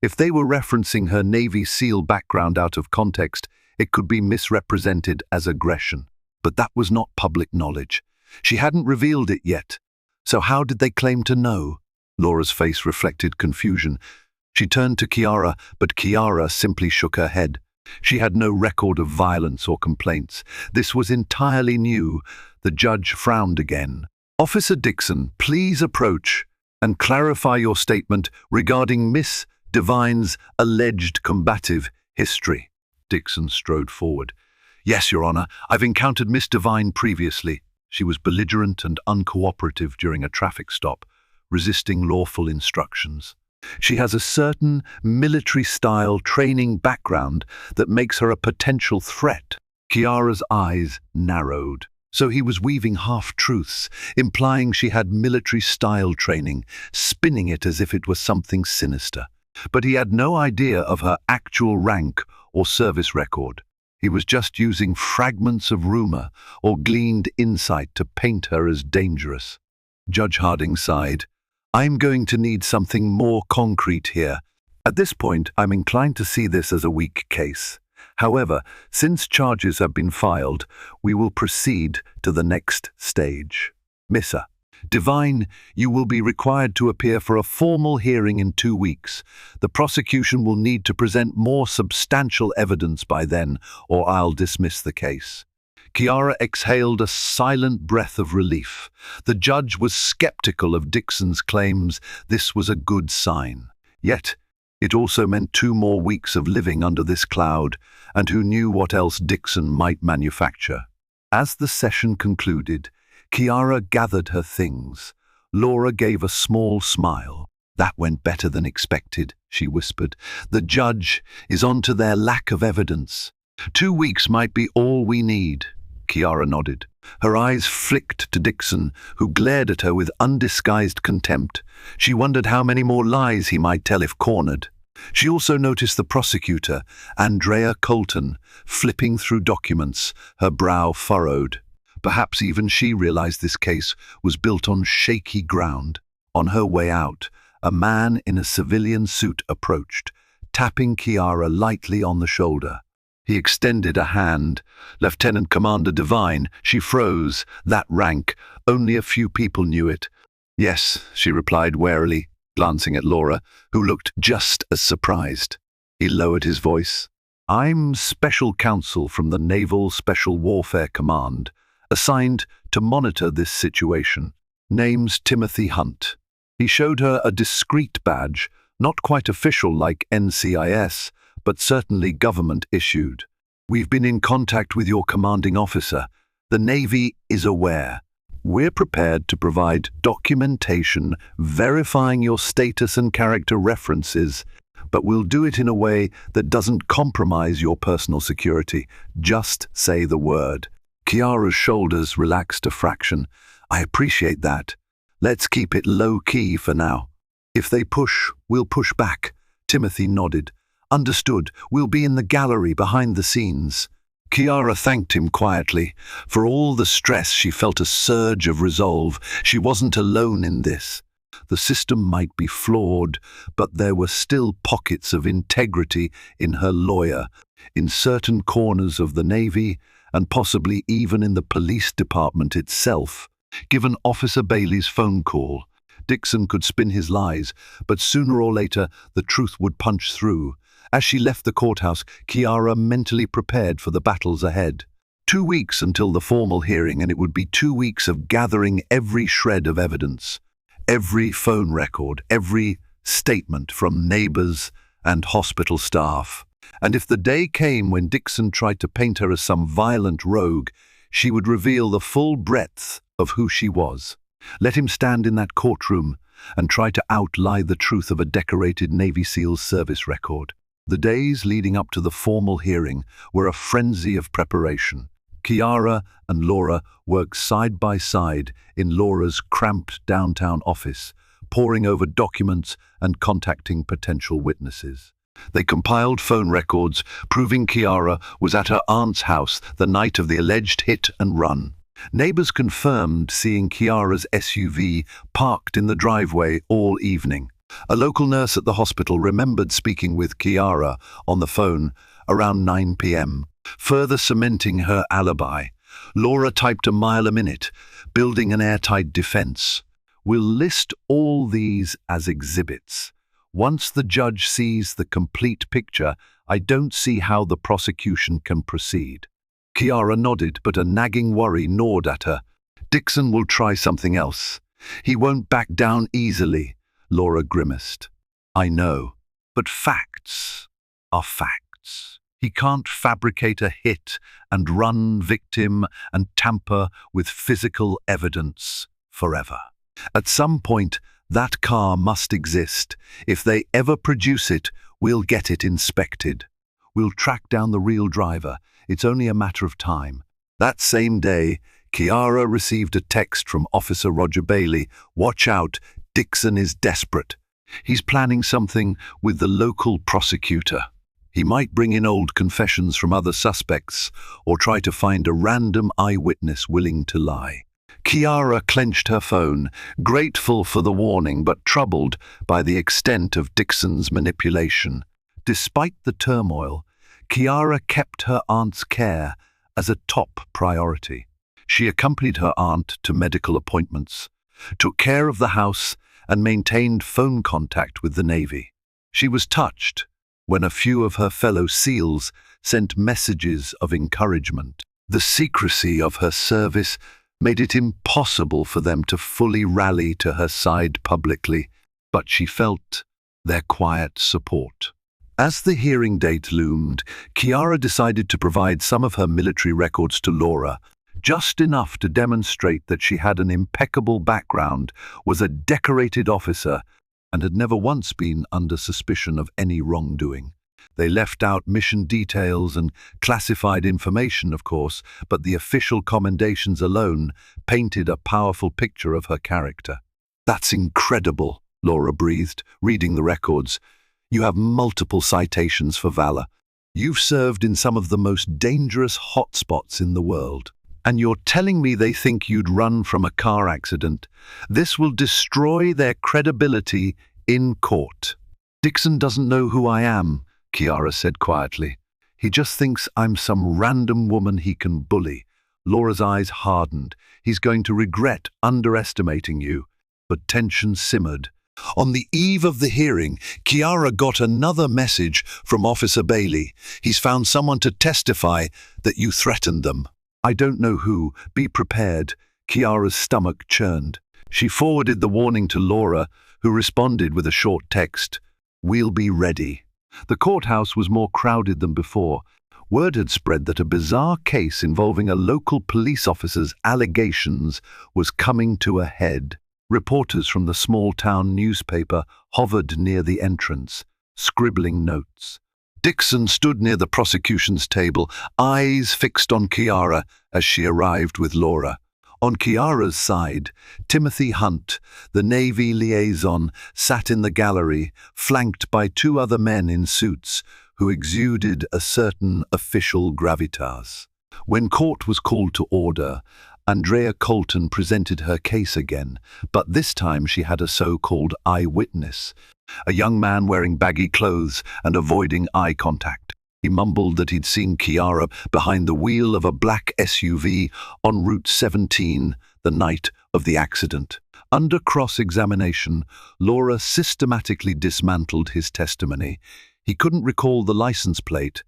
If they were referencing her Navy SEAL background out of context, it could be misrepresented as aggression. But that was not public knowledge. She hadn't revealed it yet. So how did they claim to know? Laura's face reflected confusion. She turned to Chiara, but Chiara simply shook her head. She had no record of violence or complaints. This was entirely new. The judge frowned again. "Officer Dixon, please approach and clarify your statement regarding Miss Devine's alleged combative history." Dixon strode forward. "Yes, Your Honor, I've encountered Miss Devine previously. She was belligerent and uncooperative during a traffic stop, resisting lawful instructions. She has a certain military-style training background that makes her a potential threat." Chiara's eyes narrowed. So he was weaving half-truths, implying she had military-style training, spinning it as if it was something sinister. But he had no idea of her actual rank or service record. He was just using fragments of rumor or gleaned insight to paint her as dangerous. Judge Harding sighed. "I'm going to need something more concrete here. At this point, I'm inclined to see this as a weak case. However, since charges have been filed, we will proceed to the next stage. Miss Devine, you will be required to appear for a formal hearing in 2 weeks. The prosecution will need to present more substantial evidence by then, or I'll dismiss the case." Chiara exhaled a silent breath of relief. The judge was skeptical of Dixon's claims. This was a good sign. Yet, it also meant 2 more weeks of living under this cloud, and who knew what else Dixon might manufacture. As the session concluded, Chiara gathered her things. Laura gave a small smile. "That went better than expected," she whispered. "The judge is on to their lack of evidence. 2 weeks might be all we need." Chiara nodded. Her eyes flicked to Dixon, who glared at her with undisguised contempt. She wondered how many more lies he might tell if cornered. She also noticed the prosecutor, Andrea Colton, flipping through documents, her brow furrowed. Perhaps even she realized this case was built on shaky ground. On her way out, a man in a civilian suit approached, tapping Chiara lightly on the shoulder. He extended a hand. "Lieutenant Commander Devine." She froze. That rank, only a few people knew it. "Yes," she replied warily, glancing at Laura, who looked just as surprised. He lowered his voice. I'm Special Counsel from the Naval Special Warfare Command, assigned to monitor this situation. Name's Timothy Hunt. He showed her a discreet badge, not quite official like NCIS, but certainly government-issued. We've been in contact with your commanding officer. The Navy is aware. We're prepared to provide documentation verifying your status and character references, but we'll do it in a way that doesn't compromise your personal security. Just say the word. Kiara's shoulders relaxed a fraction. I appreciate that. Let's keep it low-key for now. If they push, we'll push back. Timothy nodded. Understood. We'll be in the gallery behind the scenes. Kiara thanked him quietly. For all the stress, she felt a surge of resolve. She wasn't alone in this. The system might be flawed, but there were still pockets of integrity in her lawyer, in certain corners of the Navy, and possibly even in the police department itself. Given Officer Bailey's phone call, Dixon could spin his lies, but sooner or later the truth would punch through. As she left the courthouse, Kiara mentally prepared for the battles ahead. 2 weeks until the formal hearing, and it would be 2 weeks of gathering every shred of evidence. Every phone record, every statement from neighbors and hospital staff. And if the day came when Dixon tried to paint her as some violent rogue, she would reveal the full breadth of who she was. Let him stand in that courtroom and try to outlie the truth of a decorated Navy SEAL's service record. The days leading up to the formal hearing were a frenzy of preparation. Kiara and Laura worked side by side in Laura's cramped downtown office, poring over documents and contacting potential witnesses. They compiled phone records proving Kiara was at her aunt's house the night of the alleged hit and run. Neighbors confirmed seeing Kiara's SUV parked in the driveway all evening. A local nurse at the hospital remembered speaking with Kiara on the phone around 9 p.m., further cementing her alibi. Laura typed a mile a minute, building an airtight defense. We'll list all these as exhibits. Once the judge sees the complete picture, I don't see how the prosecution can proceed. Kiara nodded, but a nagging worry gnawed at her. Dixon will try something else. He won't back down easily. Laura grimaced. I know, but facts are facts. He can't fabricate a hit and run victim and tamper with physical evidence forever. At some point, that car must exist. If they ever produce it, we'll get it inspected. We'll track down the real driver. It's only a matter of time. That same day, Kiara received a text from Officer Roger Bailey. Watch out, Dixon is desperate. He's planning something with the local prosecutor. He might bring in old confessions from other suspects or try to find a random eyewitness willing to lie. Kiara clenched her phone, grateful for the warning but troubled by the extent of Dixon's manipulation. Despite the turmoil, Kiara kept her aunt's care as a top priority. She accompanied her aunt to medical appointments, took care of the house, and maintained phone contact with the Navy. She was touched when a few of her fellow SEALs sent messages of encouragement. The secrecy of her service made it impossible for them to fully rally to her side publicly, but she felt their quiet support. As the hearing date loomed, Kiara decided to provide some of her military records to Laura, just enough to demonstrate that she had an impeccable background, was a decorated officer, and had never once been under suspicion of any wrongdoing. They left out mission details and classified information, of course, but the official commendations alone painted a powerful picture of her character. That's incredible, Laura breathed, reading the records. You have multiple citations for valor. You've served in some of the most dangerous hotspots in the world. And you're telling me they think you'd run from a car accident. This will destroy their credibility in court. Dixon doesn't know who I am, Kiara said quietly. He just thinks I'm some random woman he can bully. Laura's eyes hardened. He's going to regret underestimating you. But tension simmered. On the eve of the hearing, Kiara got another message from Officer Bailey. He's found someone to testify that you threatened them. I don't know who. Be prepared. Kiara's stomach churned. She forwarded the warning to Laura, who responded with a short text. We'll be ready. The courthouse was more crowded than before. Word had spread that a bizarre case involving a local police officer's allegations was coming to a head. Reporters from the small-town newspaper hovered near the entrance, scribbling notes. Dixon stood near the prosecution's table, eyes fixed on Kiara as she arrived with Laura. On Kiara's side, Timothy Hunt, the Navy liaison, sat in the gallery, flanked by two other men in suits who exuded a certain official gravitas. When court was called to order, Andrea Colton presented her case again, but this time she had a so-called eyewitness, a young man wearing baggy clothes and avoiding eye contact. He mumbled that he'd seen Kiara behind the wheel of a black SUV on Route 17 the night of the accident. Under cross-examination, Laura systematically dismantled his testimony. He couldn't recall the license plate.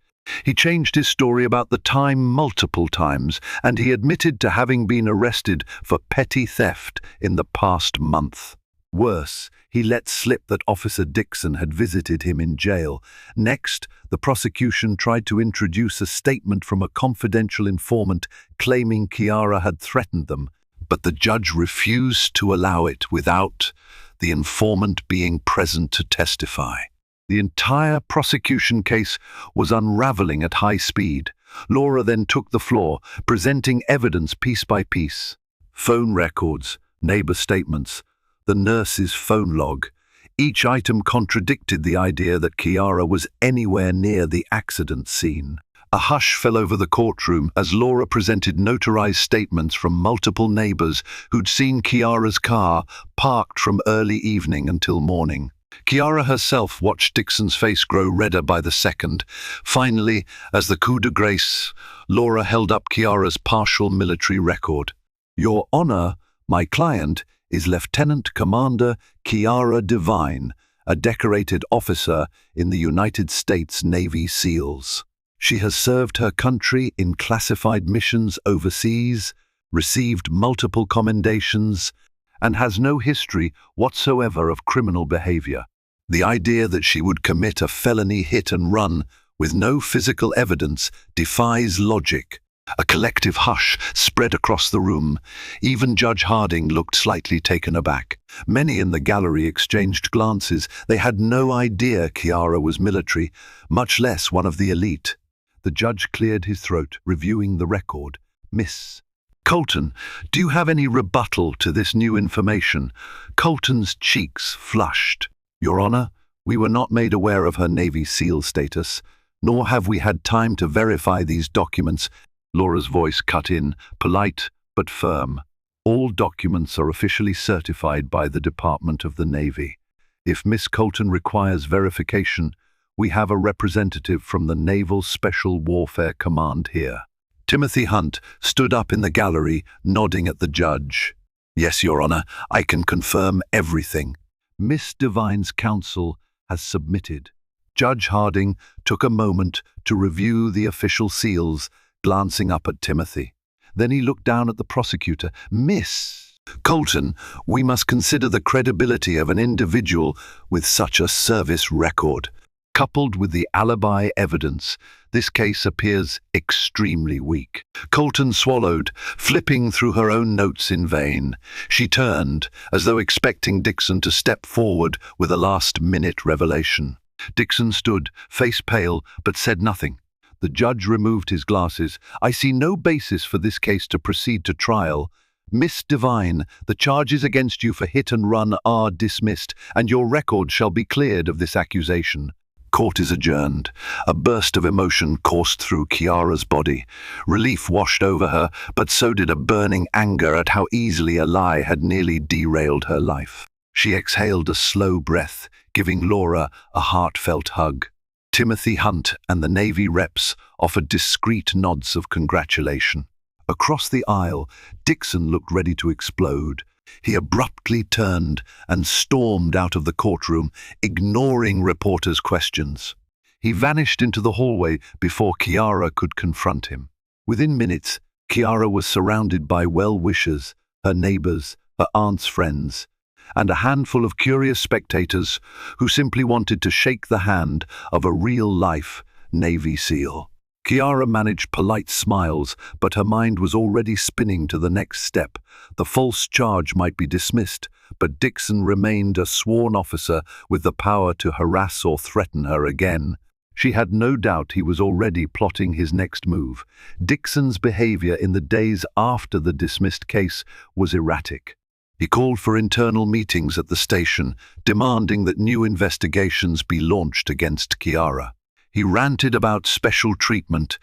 He changed his story about the time multiple times, and he admitted to having been arrested for petty theft in the past month. Worse, he let slip that Officer Dixon had visited him in jail. Next, the prosecution tried to introduce a statement from a confidential informant claiming Kiara had threatened them, but the judge refused to allow it without the informant being present to testify. The entire prosecution case was unraveling at high speed. Laura then took the floor, presenting evidence piece by piece. Phone records, neighbor statements, the nurse's phone log. Each item contradicted the idea that Kiara was anywhere near the accident scene. A hush fell over the courtroom as Laura presented notarized statements from multiple neighbors who'd seen Kiara's car parked from early evening until morning. Kiara herself watched Dixon's face grow redder by the second. Finally, as the coup de grace, Laura held up Kiara's partial military record. Your Honor, my client is Lieutenant Commander Kiara Devine, a decorated officer in the United States Navy SEALs. She has served her country in classified missions overseas, received multiple commendations, and has no history whatsoever of criminal behavior. The idea that she would commit a felony hit and run with no physical evidence defies logic. A collective hush spread across the room. Even Judge Harding looked slightly taken aback. Many in the gallery exchanged glances. They had no idea Kiara was military, much less one of the elite. The judge cleared his throat, reviewing the record. Miss Colton, do you have any rebuttal to this new information? Colton's cheeks flushed. Your Honor, we were not made aware of her Navy SEAL status, nor have we had time to verify these documents. Laura's voice cut in, polite but firm. All documents are officially certified by the Department of the Navy. If Miss Colton requires verification, we have a representative from the Naval Special Warfare Command here. Timothy Hunt stood up in the gallery, nodding at the judge. Yes, Your Honor, I can confirm everything. Miss Devine's counsel has submitted. Judge Harding took a moment to review the official seals, glancing up at Timothy. Then he looked down at the prosecutor. Miss Colton, we must consider the credibility of an individual with such a service record. Coupled with the alibi evidence, this case appears extremely weak. Colton swallowed, flipping through her own notes in vain. She turned, as though expecting Dixon to step forward with a last-minute revelation. Dixon stood, face pale, but said nothing. The judge removed his glasses. I see no basis for this case to proceed to trial. Miss Devine, the charges against you for hit and run are dismissed, and your record shall be cleared of this accusation. Court is adjourned. A burst of emotion coursed through Kiara's body. Relief washed over her, but so did a burning anger at how easily a lie had nearly derailed her life. She exhaled a slow breath, giving Laura a heartfelt hug. Timothy Hunt and the Navy reps offered discreet nods of congratulation. Across the aisle, Dixon looked ready to explode. He abruptly turned and stormed out of the courtroom, ignoring reporters' questions. He vanished into the hallway before Chiara could confront him. Within minutes, Chiara was surrounded by well-wishers, her neighbors, her aunt's friends, and a handful of curious spectators who simply wanted to shake the hand of a real-life Navy SEAL. Chiara managed polite smiles, but her mind was already spinning to the next step. The false charge might be dismissed, but Dixon remained a sworn officer with the power to harass or threaten her again. She had no doubt he was already plotting his next move. Dixon's behavior in the days after the dismissed case was erratic. He called for internal meetings at the station, demanding that new investigations be launched against Chiara. He ranted about special treatment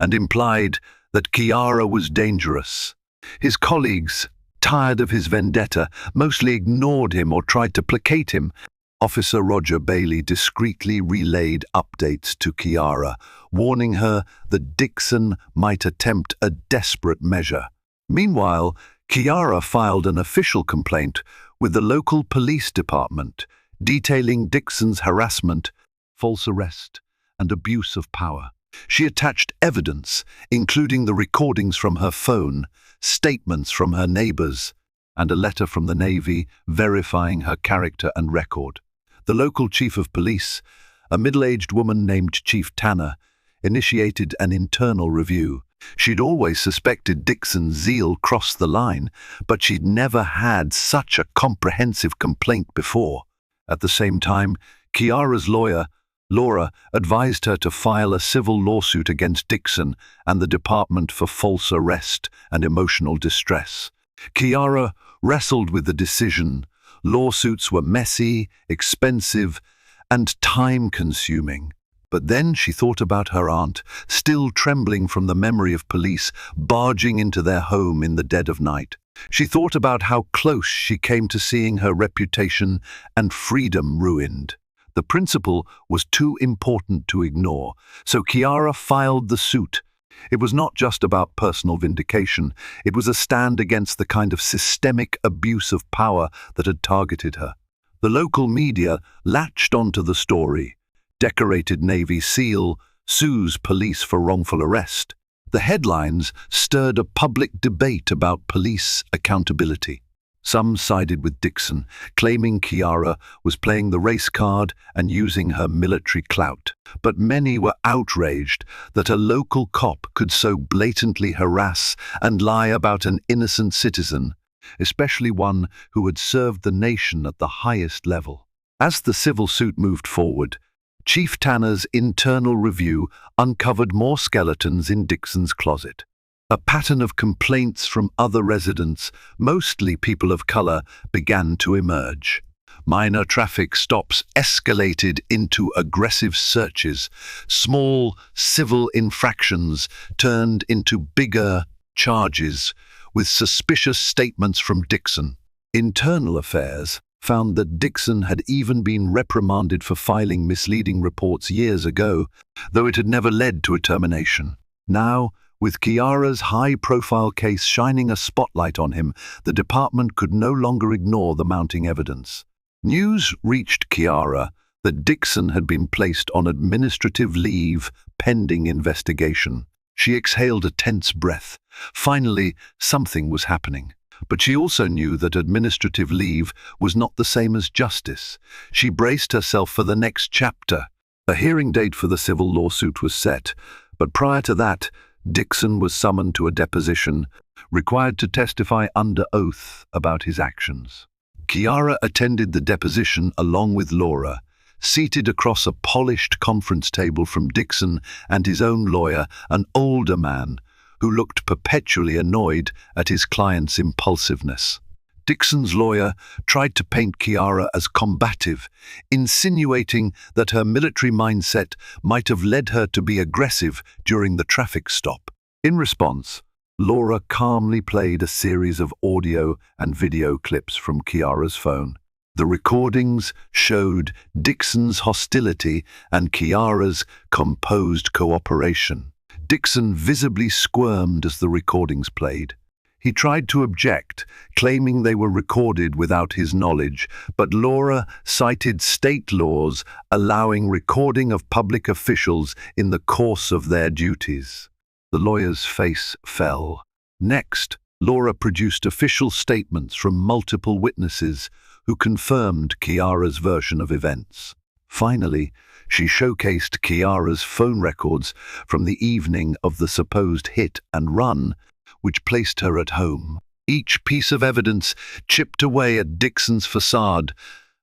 and implied that Chiara was dangerous. His colleagues, tired of his vendetta, mostly ignored him or tried to placate him. Officer Roger Bailey discreetly relayed updates to Chiara, warning her that Dixon might attempt a desperate measure. Meanwhile, Chiara filed an official complaint with the local police department, detailing Dixon's harassment, false arrest, and abuse of power. She attached evidence, including the recordings from her phone, statements from her neighbors, and a letter from the Navy verifying her character and record. The local chief of police, a middle-aged woman named Chief Tanner, initiated an internal review. She'd always suspected Dixon's zeal crossed the line, but she'd never had such a comprehensive complaint before. At the same time, Chiara's lawyer, Laura, advised her to file a civil lawsuit against Dixon and the department for false arrest and emotional distress. Chiara wrestled with the decision. Lawsuits were messy, expensive, and time-consuming. But then she thought about her aunt, still trembling from the memory of police barging into their home in the dead of night. She thought about how close she came to seeing her reputation and freedom ruined. The principle was too important to ignore, so Chiara filed the suit. It was not just about personal vindication. It was a stand against the kind of systemic abuse of power that had targeted her. The local media latched onto the story. Decorated Navy SEAL sues police for wrongful arrest. The headlines stirred a public debate about police accountability. Some sided with Dixon, claiming Chiara was playing the race card and using her military clout. But many were outraged that a local cop could so blatantly harass and lie about an innocent citizen, especially one who had served the nation at the highest level. As the civil suit moved forward, Chief Tanner's internal review uncovered more skeletons in Dixon's closet. A pattern of complaints from other residents, mostly people of color, began to emerge. Minor traffic stops escalated into aggressive searches. Small civil infractions turned into bigger charges, with suspicious statements from Dixon. Internal affairs found that Dixon had even been reprimanded for filing misleading reports years ago, though it had never led to a termination. Now, with Chiara's high-profile case shining a spotlight on him, the department could no longer ignore the mounting evidence. News reached Chiara that Dixon had been placed on administrative leave pending investigation. She exhaled a tense breath. Finally, something was happening. But she also knew that administrative leave was not the same as justice. She braced herself for the next chapter. A hearing date for the civil lawsuit was set, but prior to that, Dixon was summoned to a deposition, required to testify under oath about his actions. Chiara attended the deposition along with Laura, seated across a polished conference table from Dixon and his own lawyer, an older man who looked perpetually annoyed at his client's impulsiveness. Dixon's lawyer tried to paint Chiara as combative, insinuating that her military mindset might have led her to be aggressive during the traffic stop. In response, Laura calmly played a series of audio and video clips from Chiara's phone. The recordings showed Dixon's hostility and Chiara's composed cooperation. Dixon visibly squirmed as the recordings played. He tried to object, claiming they were recorded without his knowledge, but Laura cited state laws allowing recording of public officials in the course of their duties. The lawyer's face fell. Next, Laura produced official statements from multiple witnesses who confirmed Chiara's version of events. Finally, she showcased Chiara's phone records from the evening of the supposed hit and run, which placed her at home. Each piece of evidence chipped away at Dixon's facade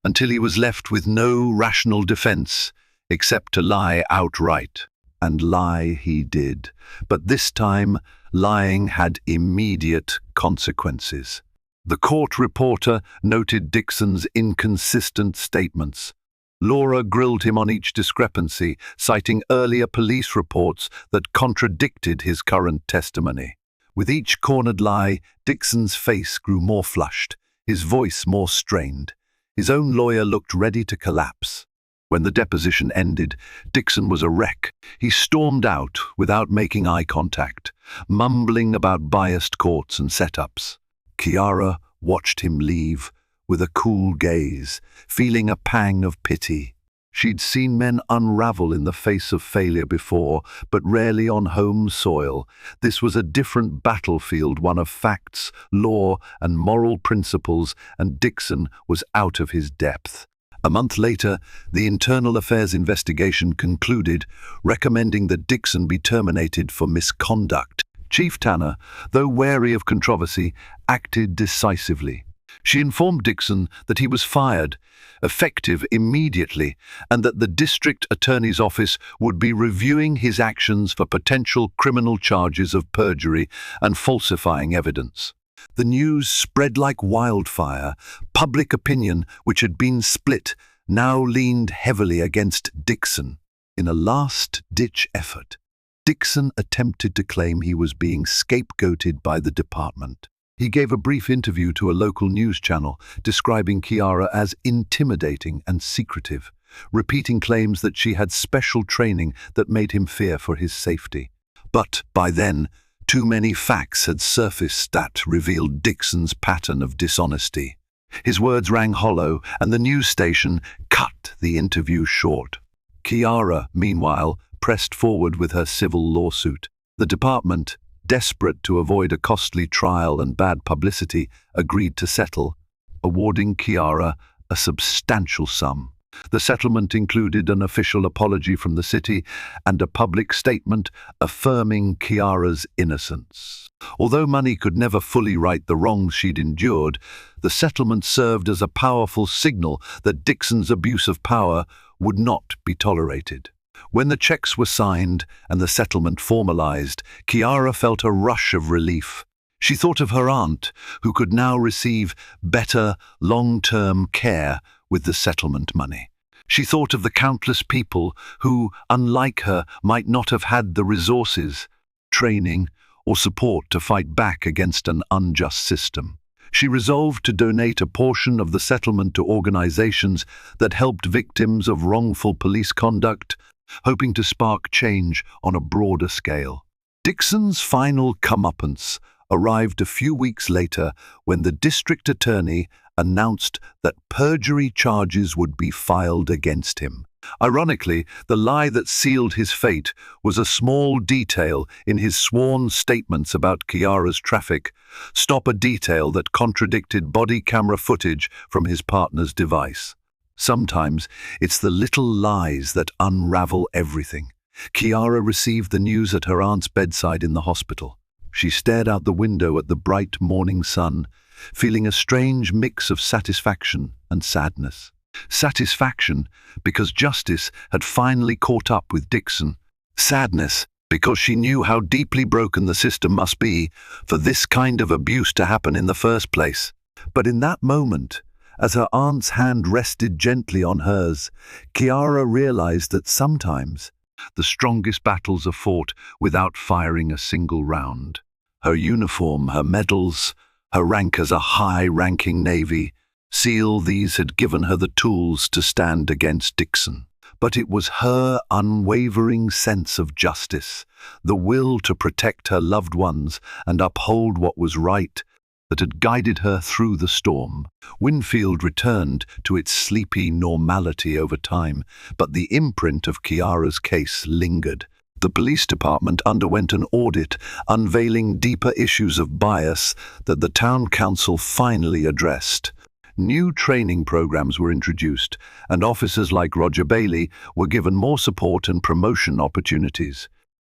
until he was left with no rational defense except to lie outright. And lie he did. But this time, lying had immediate consequences. The court reporter noted Dixon's inconsistent statements. Laura grilled him on each discrepancy, citing earlier police reports that contradicted his current testimony. With each cornered lie, Dixon's face grew more flushed, his voice more strained. His own lawyer looked ready to collapse. When the deposition ended, Dixon was a wreck. He stormed out without making eye contact, mumbling about biased courts and setups. Chiara watched him leave with a cool gaze, feeling a pang of pity. She'd seen men unravel in the face of failure before, but rarely on home soil. This was a different battlefield, one of facts, law, and moral principles, and Dixon was out of his depth. A month later, the Internal Affairs investigation concluded, recommending that Dixon be terminated for misconduct. Chief Tanner, though wary of controversy, acted decisively. She informed Dixon that he was fired, effective immediately, and that the district attorney's office would be reviewing his actions for potential criminal charges of perjury and falsifying evidence. The news spread like wildfire. Public opinion, which had been split, now leaned heavily against Dixon. In a last-ditch effort, Dixon attempted to claim he was being scapegoated by the department. He gave a brief interview to a local news channel, describing Chiara as intimidating and secretive, repeating claims that she had special training that made him fear for his safety. But by then, too many facts had surfaced that revealed Dixon's pattern of dishonesty. His words rang hollow, and the news station cut the interview short. Chiara, meanwhile, pressed forward with her civil lawsuit. The department, desperate to avoid a costly trial and bad publicity, agreed to settle, awarding Chiara a substantial sum. The settlement included an official apology from the city and a public statement affirming Chiara's innocence. Although money could never fully right the wrongs she'd endured, the settlement served as a powerful signal that Dixon's abuse of power would not be tolerated. When the checks were signed and the settlement formalized, Chiara felt a rush of relief. She thought of her aunt, who could now receive better, long-term care with the settlement money. She thought of the countless people who, unlike her, might not have had the resources, training, or support to fight back against an unjust system. She resolved to donate a portion of the settlement to organizations that helped victims of wrongful police conduct, hoping to spark change on a broader scale. Dixon's final comeuppance arrived a few weeks later when the district attorney announced that perjury charges would be filed against him. Ironically, the lie that sealed his fate was a small detail in his sworn statements about Chiara's traffic stop, a detail that contradicted body camera footage from his partner's device. Sometimes it's the little lies that unravel everything. Chiara received the news at her aunt's bedside in the hospital. She stared out the window at the bright morning sun, feeling a strange mix of satisfaction and sadness. Satisfaction because justice had finally caught up with Dixon. Sadness because she knew how deeply broken the system must be for this kind of abuse to happen in the first place. But in that moment, as her aunt's hand rested gently on hers, Chiara realized that sometimes the strongest battles are fought without firing a single round. Her uniform, her medals, her rank as a high-ranking Navy SEAL, these had given her the tools to stand against Dixon. But it was her unwavering sense of justice, the will to protect her loved ones and uphold what was right, that had guided her through the storm. Winfield returned to its sleepy normality over time, but the imprint of Chiara's case lingered. The police department underwent an audit, unveiling deeper issues of bias that the town council finally addressed. New training programs were introduced, and officers like Roger Bailey were given more support and promotion opportunities.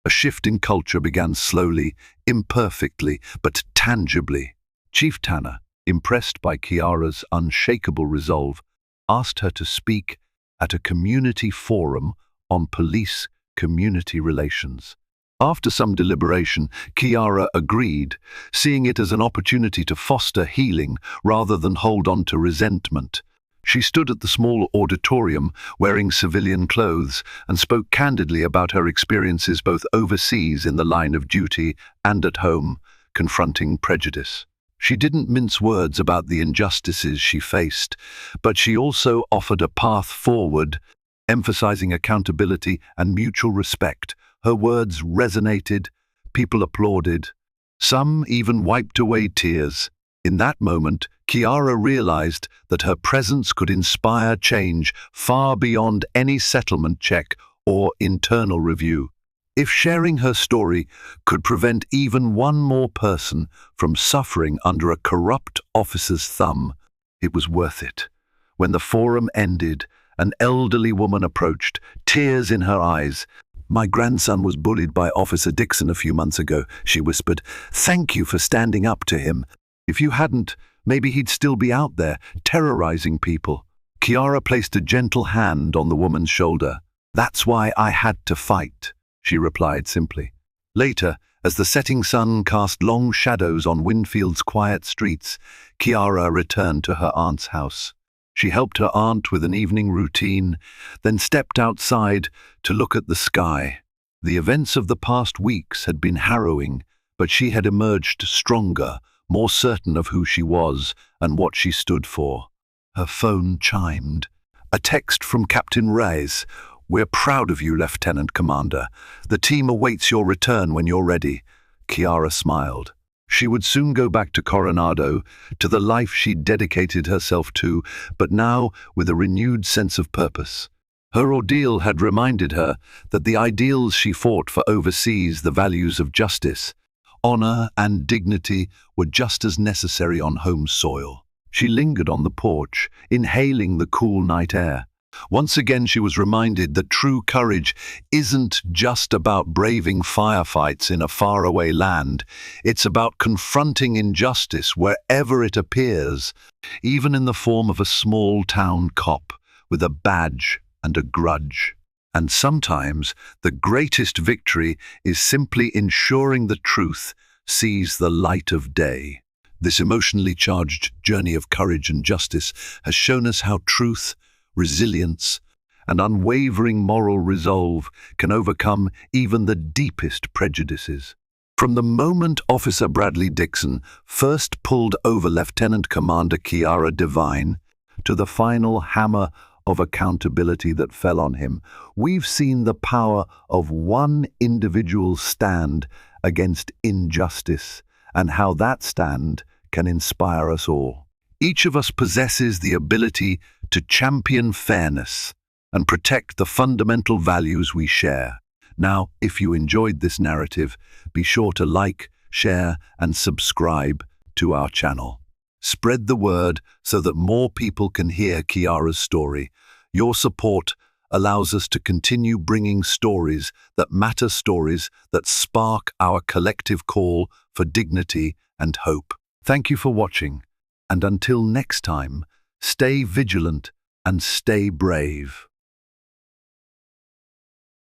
A shift in culture began slowly, imperfectly, but tangibly. Chief Tanner, impressed by Chiara's unshakable resolve, asked her to speak at a community forum on police-community relations. After some deliberation, Chiara agreed, seeing it as an opportunity to foster healing rather than hold on to resentment. She stood at the small auditorium wearing civilian clothes and spoke candidly about her experiences both overseas in the line of duty and at home, confronting prejudice. She didn't mince words about the injustices she faced, but she also offered a path forward, emphasizing accountability and mutual respect. Her words resonated, people applauded. Some even wiped away tears. In that moment, Chiara realized that her presence could inspire change far beyond any settlement check or internal review. If sharing her story could prevent even one more person from suffering under a corrupt officer's thumb, it was worth it. When the forum ended, an elderly woman approached, tears in her eyes. "My grandson was bullied by Officer Dixon a few months ago," she whispered. "Thank you for standing up to him. If you hadn't, maybe he'd still be out there, terrorizing people." Chiara placed a gentle hand on the woman's shoulder. "That's why I had to fight," she replied simply. Later, as the setting sun cast long shadows on Winfield's quiet streets, Chiara returned to her aunt's house. She helped her aunt with an evening routine, then stepped outside to look at the sky. The events of the past weeks had been harrowing, but she had emerged stronger, more certain of who she was and what she stood for. Her phone chimed. A text from Captain Reyes. "We're proud of you, Lieutenant Commander. The team awaits your return when you're ready." Chiara smiled. She would soon go back to Coronado, to the life she'd dedicated herself to, but now with a renewed sense of purpose. Her ordeal had reminded her that the ideals she fought for overseas, the values of justice, honor, and dignity, were just as necessary on home soil. She lingered on the porch, inhaling the cool night air. Once again she was reminded that true courage isn't just about braving firefights in a faraway land. It's about confronting injustice wherever it appears, even in the form of a small-town cop with a badge and a grudge. And sometimes the greatest victory is simply ensuring the truth sees the light of day. This emotionally charged journey of courage and justice has shown us how truth, resilience, and unwavering moral resolve can overcome even the deepest prejudices. From the moment Officer Bradley Dixon first pulled over Lieutenant Commander Chiara Devine to the final hammer of accountability that fell on him, we've seen the power of one individual's stand against injustice and how that stand can inspire us all. Each of us possesses the ability to champion fairness and protect the fundamental values we share. Now, if you enjoyed this narrative, be sure to like, share, and subscribe to our channel. Spread the word so that more people can hear Chiara's story. Your support allows us to continue bringing stories that matter, stories that spark our collective call for dignity and hope. Thank you for watching. And until next time, stay vigilant and stay brave.